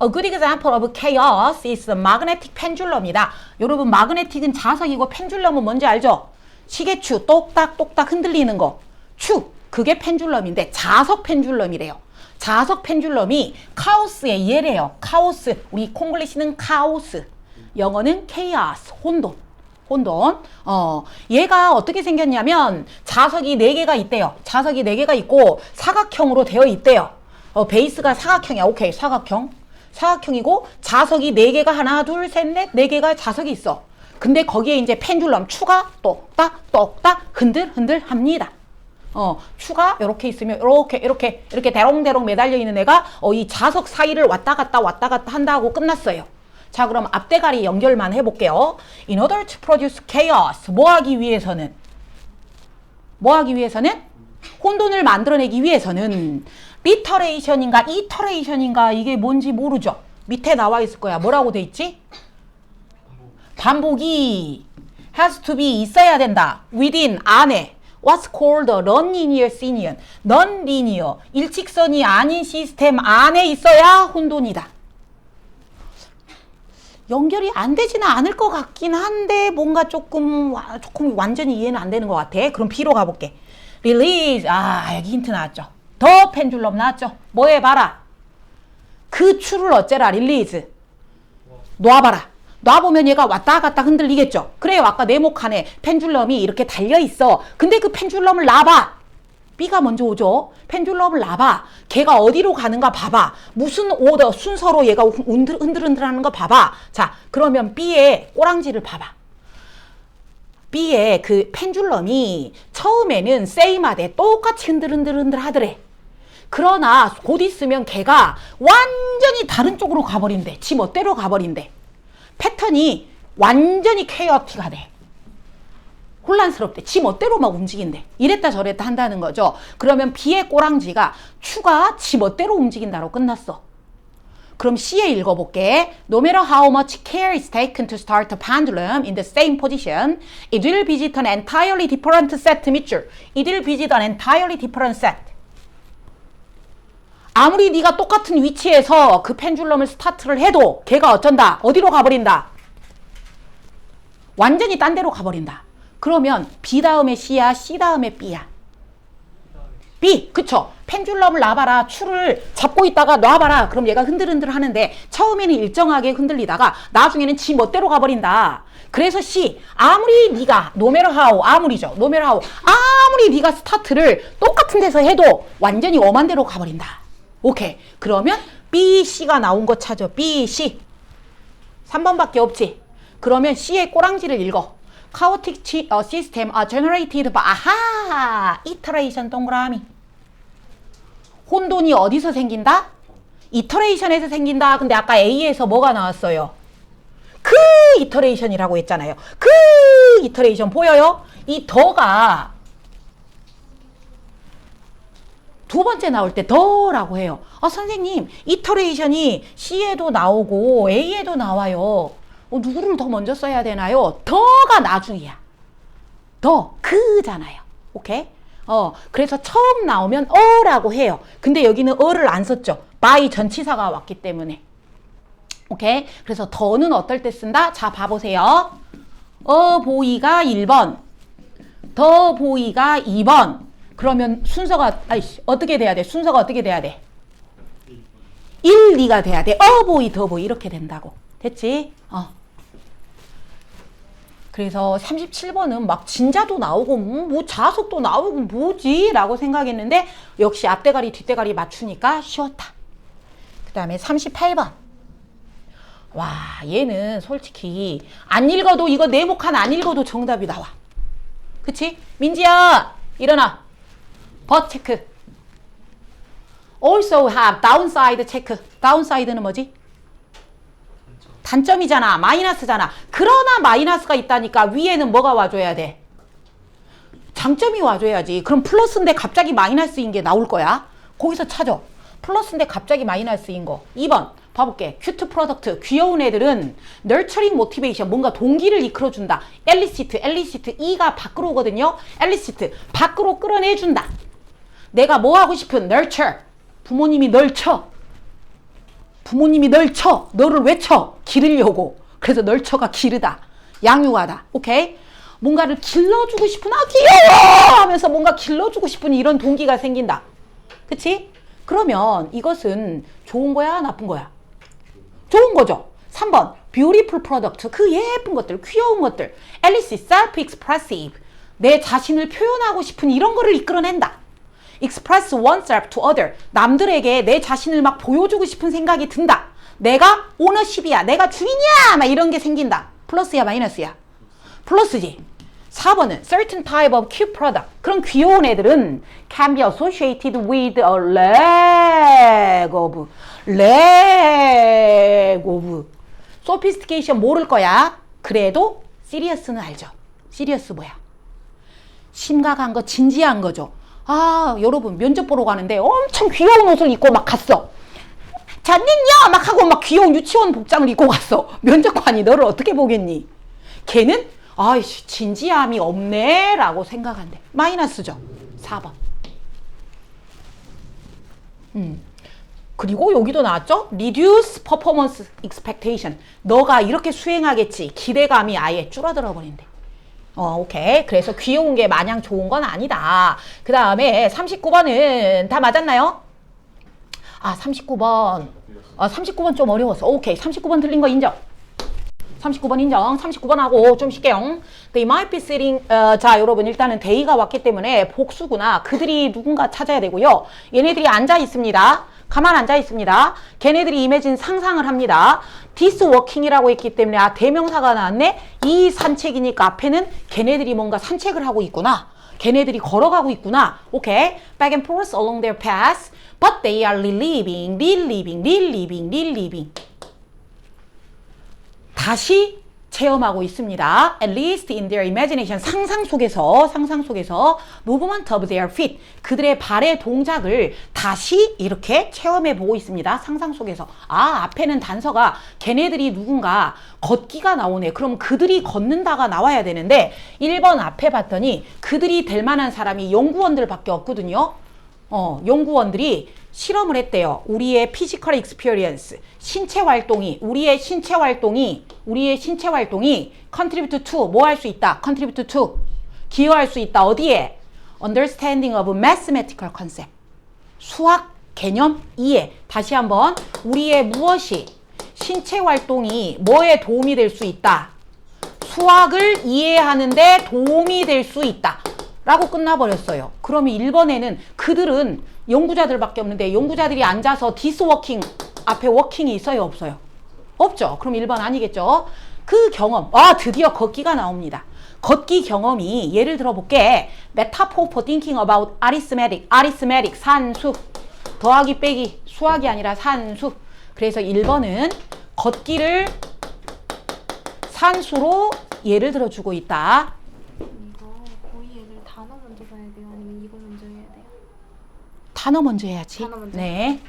A good example of chaos is the magnetic pendulum이다. 여러분, 마그네틱은 자석이고 펜줄럼은 뭔지 알죠? 시계추 똑딱똑딱 흔들리는 거. 그게 펜줄럼인데 자석 펜줄럼이래요. 자석 펜줄럼이 카오스의 예래요. 카오스. 우리 콩글리시는 카오스. 영어는 chaos. 혼돈. 얘가 어떻게 생겼냐면 자석이 4개가 있대요. 자석이 4개가 있고 사각형으로 되어 있대요. 베이스가 사각형이야. 오케이. 사각형이고 자석이 4개가 하나, 둘, 셋, 넷, 4개가 자석이 있어. 근데 거기에 이제 펜줄럼 추가 똑딱 흔들 합니다. 추가 이렇게 있으면 이렇게 대롱대롱 매달려 있는 애가 이 자석 사이를 왔다 갔다 한다고 끝났어요. 자, 그럼 앞대가리 연결만 해볼게요. In order to produce chaos. 뭐 하기 위해서는? 혼돈을 만들어내기 위해서는 리터레이션인가 이터레이션인가 이게 뭔지 모르죠. 밑에 나와 있을 거야. 뭐라고 돼 있지? 반복이 has to be 있어야 된다. within 안에 what's called a non-linear system. non-linear 일직선이 아닌 시스템 안에 있어야 혼돈이다. 연결이 안 되지는 않을 것 같긴 한데 뭔가 조금 완전히 이해는 안 되는 것 같아. 그럼 B로 가볼게. release. 여기 힌트 나왔죠. 더 펜줄럼 나왔죠. 뭐 해봐라. 그 추를 어째라. release. 놔봐라. 놔보면 얘가 왔다 갔다 흔들리겠죠. 그래요. 아까 네모칸에 펜줄럼이 이렇게 달려있어. 근데 그 펜줄럼을 놔봐. B가 먼저 오죠. 펜줄럼을 놔봐. 걔가 어디로 가는가 봐봐. 무슨 오더, 순서로 얘가 흔들흔들하는 거 봐봐. 자, 그러면 B의 꼬랑지를 봐봐. B의 그 펜줄럼이 처음에는 세임하되 똑같이 흔들흔들 하더래. 그러나 곧 있으면 걔가 완전히 다른 쪽으로 가버린대. 지 멋대로 가버린대. 패턴이 완전히 케어틱하대. 혼란스럽대. 지 멋대로 막 움직인대. 이랬다 저랬다 한다는 거죠. 그러면 B의 꼬랑지가 추가 지 멋대로 움직인다로 끝났어. 그럼 C에 읽어볼게. No matter how much care is taken to start the pendulum in the same position, it will visit an entirely different set 밑줄. It will visit an entirely different set. 아무리 네가 똑같은 위치에서 그 펜줄럼을 스타트를 해도 걔가 어쩐다? 어디로 가버린다? 완전히 딴 데로 가버린다. 그러면 B 다음에 C야, C 다음에 B야. B, 그쵸? 펜줄럼을 놔봐라. 추를 잡고 있다가 놔봐라. 그럼 얘가 흔들흔들 하는데 처음에는 일정하게 흔들리다가 나중에는 지 멋대로 가버린다. 그래서 C, 아무리 네가 no matter how, 아무리죠. no matter how, 아무리 네가 스타트를 똑같은 데서 해도 완전히 엄한 데로 가버린다. 오케이. 그러면 B, C가 나온 거 찾아. B, C. 3번밖에 없지. 그러면 C의 꼬랑지를 읽어. Chaotic system are generated by 아하! iteration 동그라미. 혼돈이 어디서 생긴다? 이터레이션에서 생긴다. 근데 아까 A에서 뭐가 나왔어요? 그 이터레이션이라고 했잖아요. 그 이터레이션 보여요? 이 더가 두 번째 나올 때 더라고 해요. 선생님, 이터레이션이 C에도 나오고 A에도 나와요. 누구를 더 먼저 써야 되나요? 더가 나중이야. 더, 그잖아요. 오케이? 그래서 처음 나오면 어라고 해요. 근데 여기는 어를 안 썼죠. by 전치사가 왔기 때문에. 오케이? 그래서 더는 어떨 때 쓴다? 자, 봐보세요. 보이가 1번. 더 보이가 2번. 그러면 순서가, 어떻게 돼야 돼? 순서가 어떻게 돼야 돼? 1, 2가 돼야 돼. 보이, 더 보이. 이렇게 된다고. 됐지? 그래서 37번은 막 진자도 나오고 뭐 자석도 나오고 뭐지? 라고 생각했는데 역시 앞대가리 뒷대가리 맞추니까 쉬웠다. 그 다음에 38번. 와, 얘는 솔직히 안 읽어도 이거 네모칸 안 읽어도 정답이 나와. 그치? 민지야, 일어나. but 체크. also have downside 체크. downside는 뭐지? 단점이잖아. 마이너스잖아. 그러나 마이너스가 있다니까 위에는 뭐가 와줘야 돼? 장점이 와줘야지. 그럼 플러스인데 갑자기 마이너스인 게 나올 거야. 거기서 찾아. 플러스인데 갑자기 마이너스인 거. 2번 봐볼게. 큐트 프로덕트. 귀여운 애들은 nurturing motivation. 뭔가 동기를 이끌어준다. 엘리시트. E가 밖으로 오거든요. 엘리시트. 밖으로 끌어내준다. 내가 뭐 하고 싶은 nurture. 부모님이 널 쳐. 너를 왜 쳐? 기르려고. 그래서 널 쳐가 기르다. 양육하다. 오케이? 뭔가를 길러주고 싶은, 귀여워! 하면서 뭔가 길러주고 싶은 이런 동기가 생긴다. 그치? 그러면 이것은 좋은 거야? 나쁜 거야? 좋은 거죠. 3번. beautiful product. 그 예쁜 것들, 귀여운 것들. Alice, self-expressive. 내 자신을 표현하고 싶은 이런 거를 이끌어낸다. express oneself to other. 남들에게 내 자신을 막 보여주고 싶은 생각이 든다. 내가 ownership이야. 내가 주인이야. 막 이런 게 생긴다. 플러스야, 마이너스야? 플러스지. 4번은 certain type of cute product. 그런 귀여운 애들은 can be associated with a lack of sophistication 모를 거야. 그래도 serious는 알죠. serious 뭐야? 심각한 거, 진지한 거죠. 여러분 면접 보러 가는데 엄청 귀여운 옷을 입고 막 갔어. 잤느냐? 막 하고 막 귀여운 유치원 복장을 입고 갔어. 면접관이 너를 어떻게 보겠니? 걔는 진지함이 없네 라고 생각한대. 마이너스죠. 4번. 그리고 여기도 나왔죠? Reduce performance expectation. 너가 이렇게 수행하겠지. 기대감이 아예 줄어들어 버린대. 오케이. 그래서 귀여운 게 마냥 좋은 건 아니다. 그 다음에 39번은 다 맞았나요? 39번. 39번 좀 어려웠어. 오케이. 39번 틀린 거 인정. 39번 인정. 39번하고 좀 쉽게요. They might be sitting. 자, 여러분 일단은 they가 왔기 때문에 복수구나. 그들이 누군가 찾아야 되고요. 얘네들이 앉아 있습니다. 가만 앉아 있습니다. 걔네들이 imagine 상상을 합니다. This walking이라고 했기 때문에 대명사가 나왔네. 이 산책이니까 앞에는 걔네들이 뭔가 산책을 하고 있구나. 걔네들이 걸어가고 있구나. 오케이. Back and forth along their paths. But they are reliving. 다시 체험하고 있습니다. At least in their imagination. 상상 속에서 movement of their feet. 그들의 발의 동작을 다시 이렇게 체험해 보고 있습니다. 상상 속에서. 앞에는 단서가 걔네들이 누군가 걷기가 나오네. 그럼 그들이 걷는다가 나와야 되는데 1번 앞에 봤더니 그들이 될 만한 사람이 연구원들밖에 없거든요. 연구원들이 실험을 했대요. 우리의 physical experience, 우리의 신체 활동이 contribute to, 뭐 할 수 있다? contribute to, 기여할 수 있다. 어디에? understanding of mathematical concept. 수학 개념 이해. 다시 한번, 우리의 무엇이 신체 활동이 뭐에 도움이 될 수 있다? 수학을 이해하는데 도움이 될 수 있다. 라고 끝나버렸어요. 그러면 1번에는 그들은 연구자들밖에 없는데 연구자들이 앉아서 this working 앞에 working이 있어요? 없어요? 없죠. 그럼 1번 아니겠죠. 그 경험, 드디어 걷기가 나옵니다. 걷기 경험이 예를 들어 볼게. metaphor for thinking about arithmetic 산수 더하기 빼기 수학이 아니라 산수. 그래서 1번은 걷기를 산수로 예를 들어주고 있다. 이거 거의 얘를 단어 먼저 봐야 돼요? 아니면 이거 먼저 해야 돼요? 단어 먼저 해야지. 단어 먼저. 네.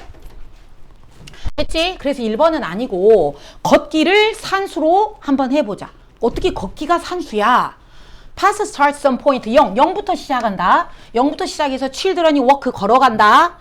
됐지? 그래서 1번은 아니고 걷기를 산수로 한번 해보자. 어떻게 걷기가 산수야? Pass start some point 0부터 시작한다. 0부터 시작해서 children이 walk 걸어간다.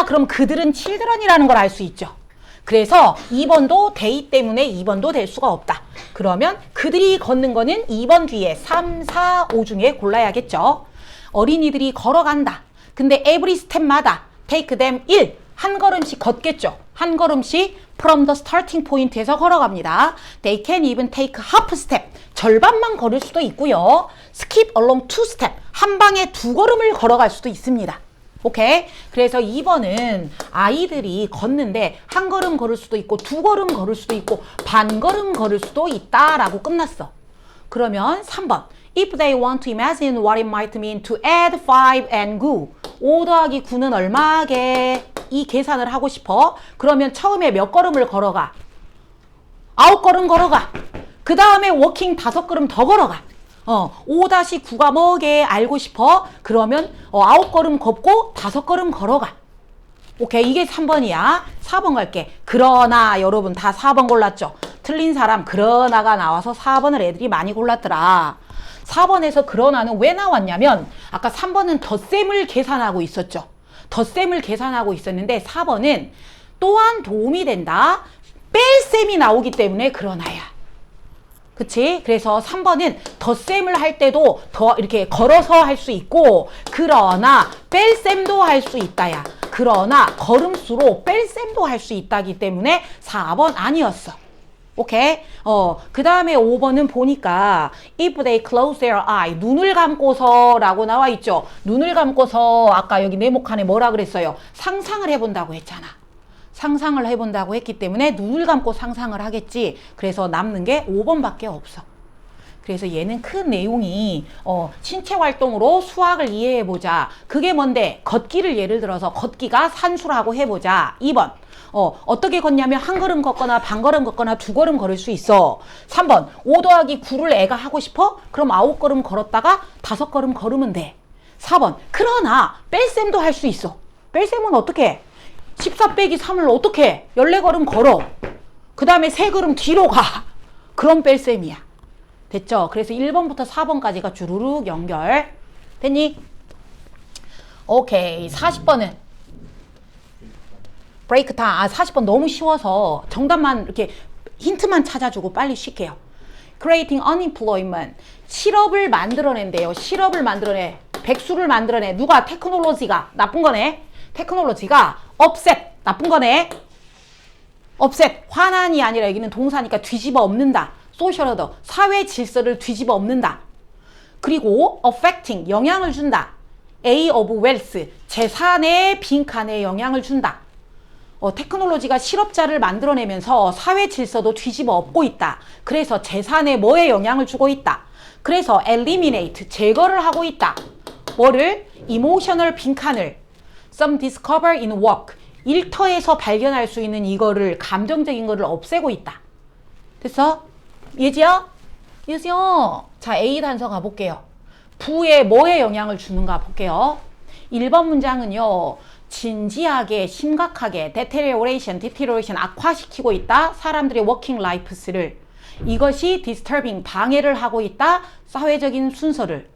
그럼 그들은 children이라는 걸 알 수 있죠. 그래서 2번도 they 때문에 2번도 될 수가 없다. 그러면 그들이 걷는 거는 2번 뒤에 3, 4, 5 중에 골라야겠죠. 어린이들이 걸어간다. 근데 every step마다 take them 1, 한 걸음씩 걷겠죠. 한 걸음씩 from the starting point에서 걸어갑니다. They can even take half step, 절반만 걸을 수도 있고요. skip along 2 step, 한 방에 2걸음을 걸어갈 수도 있습니다. 오케이? 그래서 2번은 아이들이 걷는데 한 걸음 걸을 수도 있고 2걸음 걸을 수도 있고 반 걸음 걸을 수도 있다라고 끝났어. 그러면 3번. If they want to imagine what it might mean to add 5 and 9. 5 더하기 9는 얼마게? 이 계산을 하고 싶어. 그러면 처음에 몇 걸음을 걸어가? 9걸음 걸어가. 그 다음에 워킹 5걸음 더 걸어가. 5-9가 뭐게 알고 싶어? 그러면 9걸음 걷고 5걸음 걸어가. 오케이, 이게 3번이야. 4번 갈게. 그러나 여러분 다 4번 골랐죠? 틀린 사람 그러나가 나와서 4번을 애들이 많이 골랐더라. 4번에서 그러나는 왜 나왔냐면 아까 3번은 덧셈을 계산하고 있었죠. 덧셈을 계산하고 있었는데 4번은 또한 도움이 된다. 뺄셈이 나오기 때문에 그러나야. 그치? 그래서 3번은 덧셈을 할 때도 더 이렇게 걸어서 할 수 있고 그러나 뺄셈도 할 수 있다야. 그러나 걸음수로 뺄셈도 할 수 있다기 때문에 4번 아니었어. 오케이? 그 다음에 5번은 보니까 if they close their eye, 눈을 감고서 라고 나와 있죠. 눈을 감고서 아까 여기 네모칸에 뭐라 그랬어요? 상상을 해본다고 했잖아. 상상을 해본다고 했기 때문에 눈을 감고 상상을 하겠지. 그래서 남는 게 5번밖에 없어. 그래서 얘는 큰 내용이 신체 활동으로 수학을 이해해보자. 그게 뭔데? 걷기를 예를 들어서 걷기가 산수라고 해보자. 2번. 어떻게 걷냐면 한 걸음 걷거나 반 걸음 걷거나 2걸음 걸을 수 있어. 3번. 5 더하기 9를 애가 하고 싶어? 그럼 9걸음 걸었다가 5걸음 걸으면 돼. 4번. 그러나 뺄셈도 할 수 있어. 뺄셈은 어떻게 해? 14 빼기 3을 어떻게 해? 14걸음 걸어. 그 다음에 3걸음 뒤로 가. 그럼 뺄셈이야. 됐죠? 그래서 1번부터 4번까지가 주르륵 연결. 됐니? 오케이. 40번은 브레이크 타임. 40번 너무 쉬워서 정답만 이렇게 힌트만 찾아주고 빨리 쉴게요. Creating unemployment. 실업을 만들어낸대요. 실업을 만들어내. 백수를 만들어내. 누가? 테크놀로지가. 나쁜 거네. 테크놀로지가 upset. 나쁜 거네. upset, 화난이 아니라 여기는 동사니까 뒤집어 엎는다. social order, 사회 질서를 뒤집어 엎는다. 그리고 affecting, 영향을 준다. A of wealth, 재산의 빈칸에 영향을 준다. 테크놀로지가 실업자를 만들어내면서 사회 질서도 뒤집어 엎고 있다. 그래서 재산에 뭐에 영향을 주고 있다. 그래서 eliminate, 제거를 하고 있다. 뭐를? emotional 빈칸을. some discover in work, 일터에서 발견할 수 있는 이거를, 감정적인 거를 없애고 있다. 됐어? 예지야? 예지요? 자, A 단서 가볼게요. 부에 뭐에 영향을 주는가 볼게요. 1번 문장은요. 진지하게, 심각하게 deterioration, 악화시키고 있다. 사람들의 working lifes를. 이것이 disturbing, 방해를 하고 있다. 사회적인 순서를.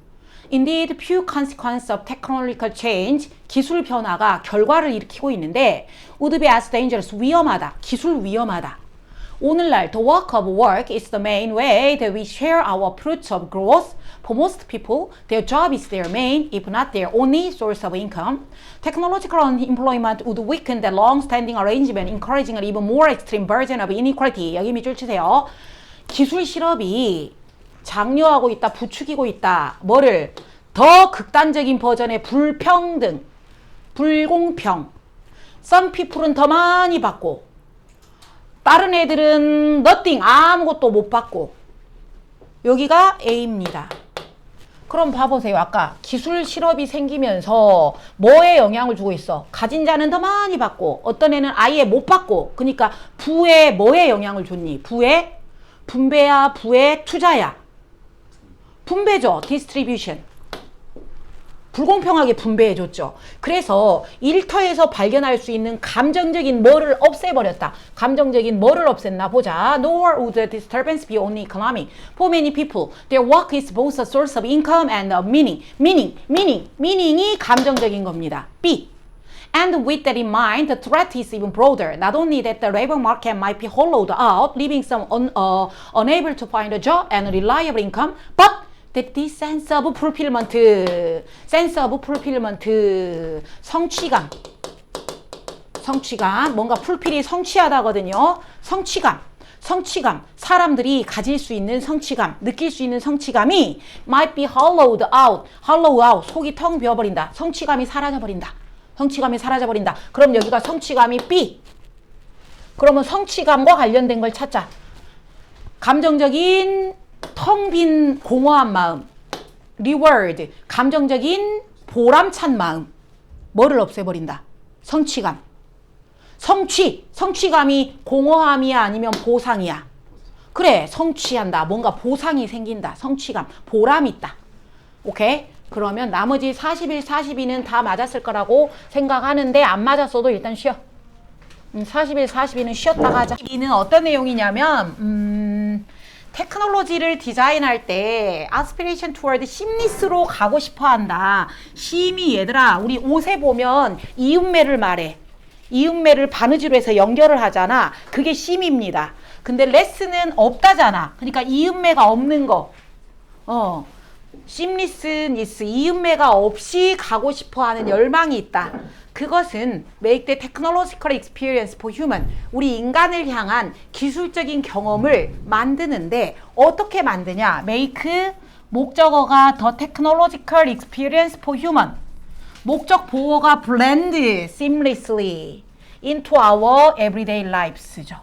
Indeed, few consequences of technological change, 기술 변화가 결과를 일으키고 있는데 would be as dangerous, 위험하다. 기술 위험하다. 오늘날 the work of work is the main way that we share our fruits of growth. For most people, their job is their main, if not their only, source of income. Technological unemployment would weaken the long-standing arrangement, encouraging an even more extreme version of inequality. 여기 밑줄 치세요. 기술 실업이 장려하고 있다, 부추기고 있다. 뭐를? 더 극단적인 버전의 불평등, 불공평. Some people은 더 많이 받고 다른 애들은 nothing, 아무것도 못 받고. 여기가 A입니다. 그럼 봐보세요. 아까 기술 실업이 생기면서 뭐에 영향을 주고 있어? 가진 자는 더 많이 받고 어떤 애는 아예 못 받고. 그러니까 부에 뭐에 영향을 줬니? 부에 분배야, 부에 투자야. 분배죠. distribution. 불공평하게 분배해줬죠. 그래서 일터에서 발견할 수 있는 감정적인 뭐를 없애버렸다. 감정적인 뭐를 없앴나 보자. Nor would the disturbance be only economic. For many people, their work is both a source of income and a meaning. meaning이 감정적인 겁니다. B. And with that in mind, the threat is even broader. Not only that the labor market might be hollowed out, leaving some unable to find a job and reliable income, but that this sense of fulfillment, 성취감, 뭔가 풀필이 성취하다거든요. 성취감, 사람들이 가질 수 있는 성취감, 느낄 수 있는 성취감이 might be hollowed out, 속이 텅 비어버린다. 성취감이 사라져버린다. 그럼 여기가 성취감이 B. 그러면 성취감과 관련된 걸 찾자. 감정적인 텅 빈 공허한 마음, reward, 감정적인 보람찬 마음, 뭐를 없애버린다? 성취감. 성취감이 공허함이야 아니면 보상이야? 그래, 성취한다. 뭔가 보상이 생긴다. 성취감, 보람이 있다. 오케이? 그러면 나머지 41, 42는 다 맞았을 거라고 생각하는데 안 맞았어도 일단 쉬어. 41, 42는 쉬었다가 하자. 이는 어떤 내용이냐면 테크놀로지를 디자인할 때 aspiration toward seamless로 가고 싶어 한다. 심이 얘들아, 우리 옷에 보면 이음매를 말해. 이음매를 바느질로 해서 연결을 하잖아. 그게 심입니다. 근데 레스는 없다잖아. 그러니까 이음매가 없는 거. seamlessness, 이음매가 없이 가고 싶어 하는 열망이 있다. 그것은 make the technological experience for human, 우리 인간을 향한 기술적인 경험을 만드는데 어떻게 만드냐? make, 목적어가 the technological experience for human, 목적 보어가 blend seamlessly into our everyday lives죠.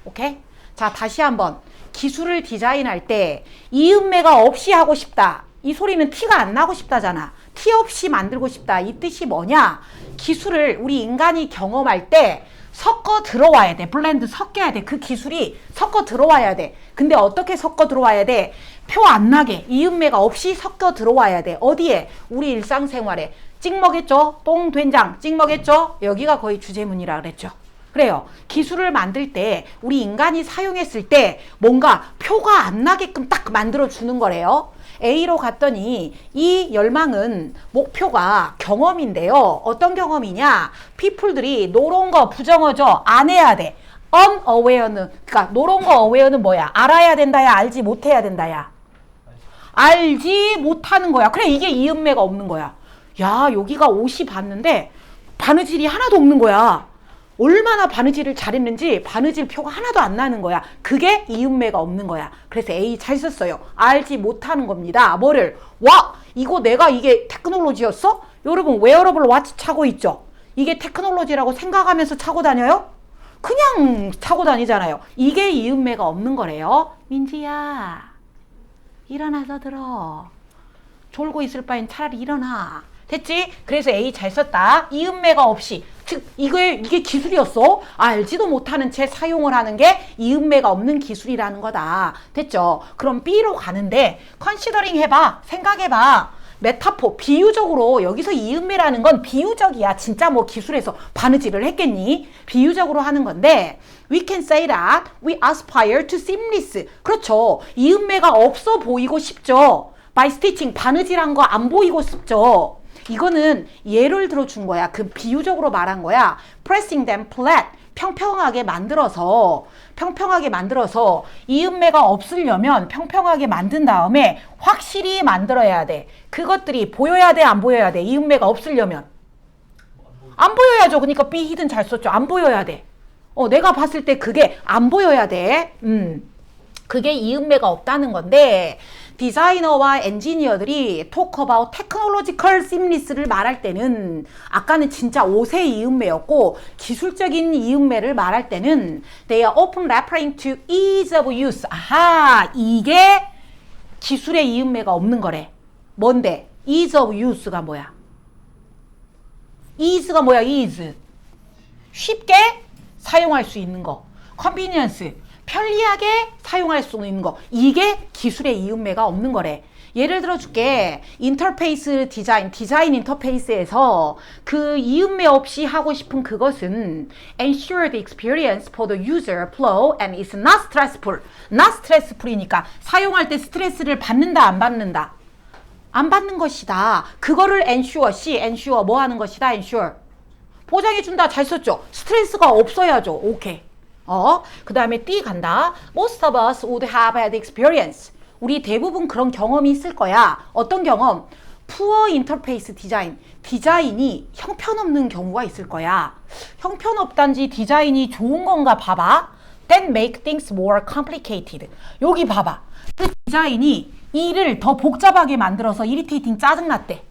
오케이? 자, 다시 한번. 기술을 디자인할 때 이음매가 없이 하고 싶다. 이 소리는 티가 안 나고 싶다잖아. 티 없이 만들고 싶다. 이 뜻이 뭐냐? 기술을 우리 인간이 경험할 때 섞어 들어와야 돼. 블렌드 섞여야 돼. 그 기술이 섞어 들어와야 돼. 근데 어떻게 섞어 들어와야 돼? 표 안 나게 이음매가 없이 섞여 들어와야 돼. 어디에? 우리 일상생활에. 찍먹했죠? 똥, 된장 찍먹했죠? 여기가 거의 주제문이라 그랬죠. 그래요. 기술을 만들 때 우리 인간이 사용했을 때 뭔가 표가 안 나게끔 딱 만들어주는 거래요. A로 갔더니 이 열망은 목표가 경험인데요. 어떤 경험이냐? people들이 노론 거 부정어죠. 안 해야 돼. unaware는, 그러니까 노론 거 aware는 뭐야? 알아야 된다야, 알지 못해야 된다야? 알지 못하는 거야. 그래, 이게 이음매가 없는 거야. 야, 여기가 옷이 봤는데 바느질이 하나도 없는 거야. 얼마나 바느질을 잘했는지 바느질 표가 하나도 안 나는 거야. 그게 이음매가 없는 거야. 그래서 A 잘 썼어요. 알지 못하는 겁니다. 뭐를? 와, 이거 내가 이게 테크놀로지였어? 여러분 웨어러블 와치 차고 있죠? 이게 테크놀로지라고 생각하면서 차고 다녀요? 그냥 차고 다니잖아요. 이게 이음매가 없는 거래요. 민지야, 일어나서 들어. 졸고 있을 바엔 차라리 일어나. 됐지? 그래서 A 잘 썼다. 이음매가 없이. 즉 이게 기술이었어. 알지도 못하는 채 사용을 하는 게 이음매가 없는 기술이라는 거다. 됐죠? 그럼 B로 가는데 컨시더링 해봐. 생각해봐. 메타포, 비유적으로 여기서 이음매라는 건 비유적이야. 진짜 뭐 기술에서 바느질을 했겠니? 비유적으로 하는 건데 We can say that we aspire to seamless. 그렇죠. 이음매가 없어 보이고 싶죠. By stitching, 바느질한 거 안 보이고 싶죠. 이거는 예를 들어 준 거야. 그 비유적으로 말한 거야. Pressing them flat. 평평하게 만들어서 이음매가 없으려면 평평하게 만든 다음에 확실히 만들어야 돼. 그것들이 보여야 돼, 안 보여야 돼? 이음매가 없으려면 안 보여야죠. 그러니까 B 히든 잘 썼죠. 안 보여야 돼. 내가 봤을 때 그게 안 보여야 돼. 그게 이음매가 없다는 건데 디자이너와 엔지니어들이 talk about technological seamless를 말할 때는 아까는 진짜 5세 이음매였고 기술적인 이음매를 말할 때는 they are often referring to ease of use. 아하, 이게 기술의 이음매가 없는 거래. 뭔데? ease of use가 뭐야? ease가 뭐야? ease. 쉽게 사용할 수 있는 거. convenience. 편리하게 사용할 수 있는 거. 이게 기술의 이음매가 없는 거래. 예를 들어 줄게. 인터페이스 디자인 인터페이스에서 그 이음매 없이 하고 싶은 그것은 ensure the experience for the user flow and is not stressful. not stressful이니까 사용할 때 스트레스를 받는다, 안 받는다? 안 받는 것이다. 그거를 ensure 뭐 하는 것이다? ensure. 보장해 준다. 잘 썼죠? 스트레스가 없어야죠. 오케이. 그 다음에 D 간다. Most of us would have had experience. 우리 대부분 그런 경험이 있을 거야. 어떤 경험? Poor interface design. 디자인이 형편없는 경우가 있을 거야. 형편없단지 디자인이 좋은 건가 봐봐. That make things more complicated. 여기 봐봐. 그 디자인이 일을 더 복잡하게 만들어서 irritating 짜증났대.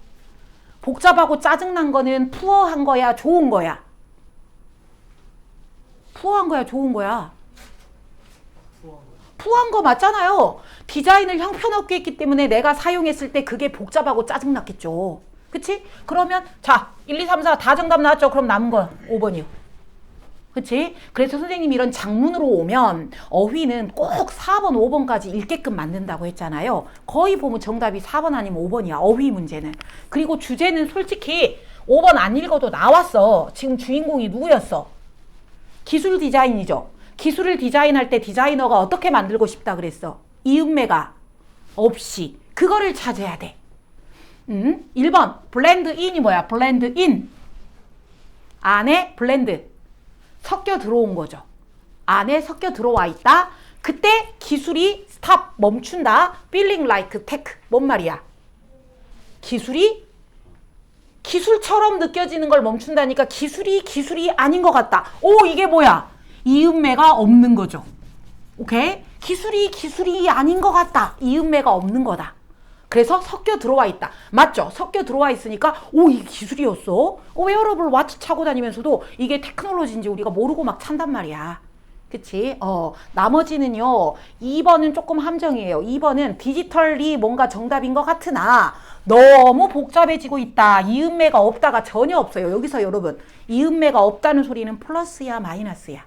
복잡하고 짜증난 거는 푸어한 거야, 좋은 거야? 푸어한 거야, 좋은 거야? 푸어한 거 맞잖아요. 디자인을 형편없게 했기 때문에 내가 사용했을 때 그게 복잡하고 짜증났겠죠. 그치? 그러면 자 1, 2, 3, 4 다 정답 나왔죠? 그럼 남은 건 5번이요. 그치? 그래서 선생님이 이런 장문으로 오면 어휘는 꼭 4번, 5번까지 읽게끔 만든다고 했잖아요. 거의 보면 정답이 4번 아니면 5번이야. 어휘 문제는. 그리고 주제는 솔직히 5번 안 읽어도 나왔어. 지금 주인공이 누구였어? 기술 디자인이죠. 기술을 디자인할 때 디자이너가 어떻게 만들고 싶다 그랬어? 이음매가 없이. 그거를 찾아야 돼. 1번 블렌드 인이 뭐야? 블렌드 인. 안에 블렌드. 섞여 들어온 거죠. 안에 섞여 들어와 있다. 그때 기술이 스탑 멈춘다. feeling like tech. 뭔 말이야? 기술처럼 느껴지는 걸 멈춘다니까 기술이 아닌 것 같다. 오, 이게 뭐야? 이음매가 없는 거죠. 오케이? 기술이 아닌 것 같다. 이음매가 없는 거다. 그래서 섞여 들어와 있다. 맞죠? 섞여 들어와 있으니까 오, 이게 기술이었어? 웨어러블 와치 차고 다니면서도 이게 테크놀로지인지 우리가 모르고 막 찬단 말이야. 그치? 나머지는요. 2번은 조금 함정이에요. 2번은 디지털이 뭔가 정답인 것 같으나 너무 복잡해지고 있다. 이음매가 없다가 전혀 없어요. 여기서 여러분 이음매가 없다는 소리는 플러스야 마이너스야?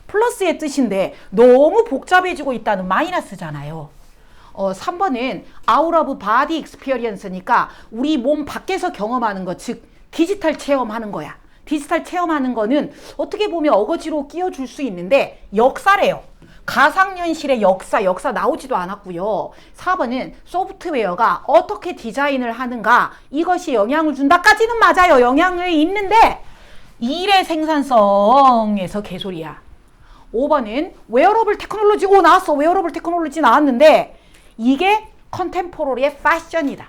플러스의 뜻인데 너무 복잡해지고 있다는 마이너스잖아요. 3번은 out of body experience니까 우리 몸 밖에서 경험하는 것, 즉 디지털 체험하는 거야. 디지털 체험하는 거는 어떻게 보면 어거지로 끼워줄 수 있는데 역사래요. 가상현실의 역사 나오지도 않았고요. 4번은 소프트웨어가 어떻게 디자인을 하는가 이것이 영향을 준다까지는 맞아요. 영향을 있는데 일의 생산성에서 개소리야. 5번은 웨어러블 테크놀로지 나왔어. 웨어러블 테크놀로지 나왔는데 이게 컨템포러리의 패션이다.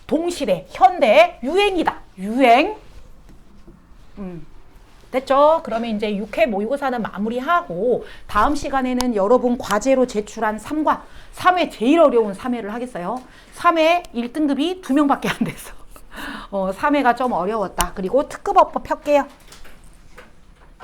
동시대, 현대의 유행이다. 유행. 됐죠? 그러면 이제 6회 모의고사는 마무리하고 다음 시간에는 여러분 과제로 제출한 3과 3회 제일 어려운 3회를 하겠어요. 3회 1등급이 2명밖에 안 돼서 3회가 좀 어려웠다. 그리고 특급어법 펼게요.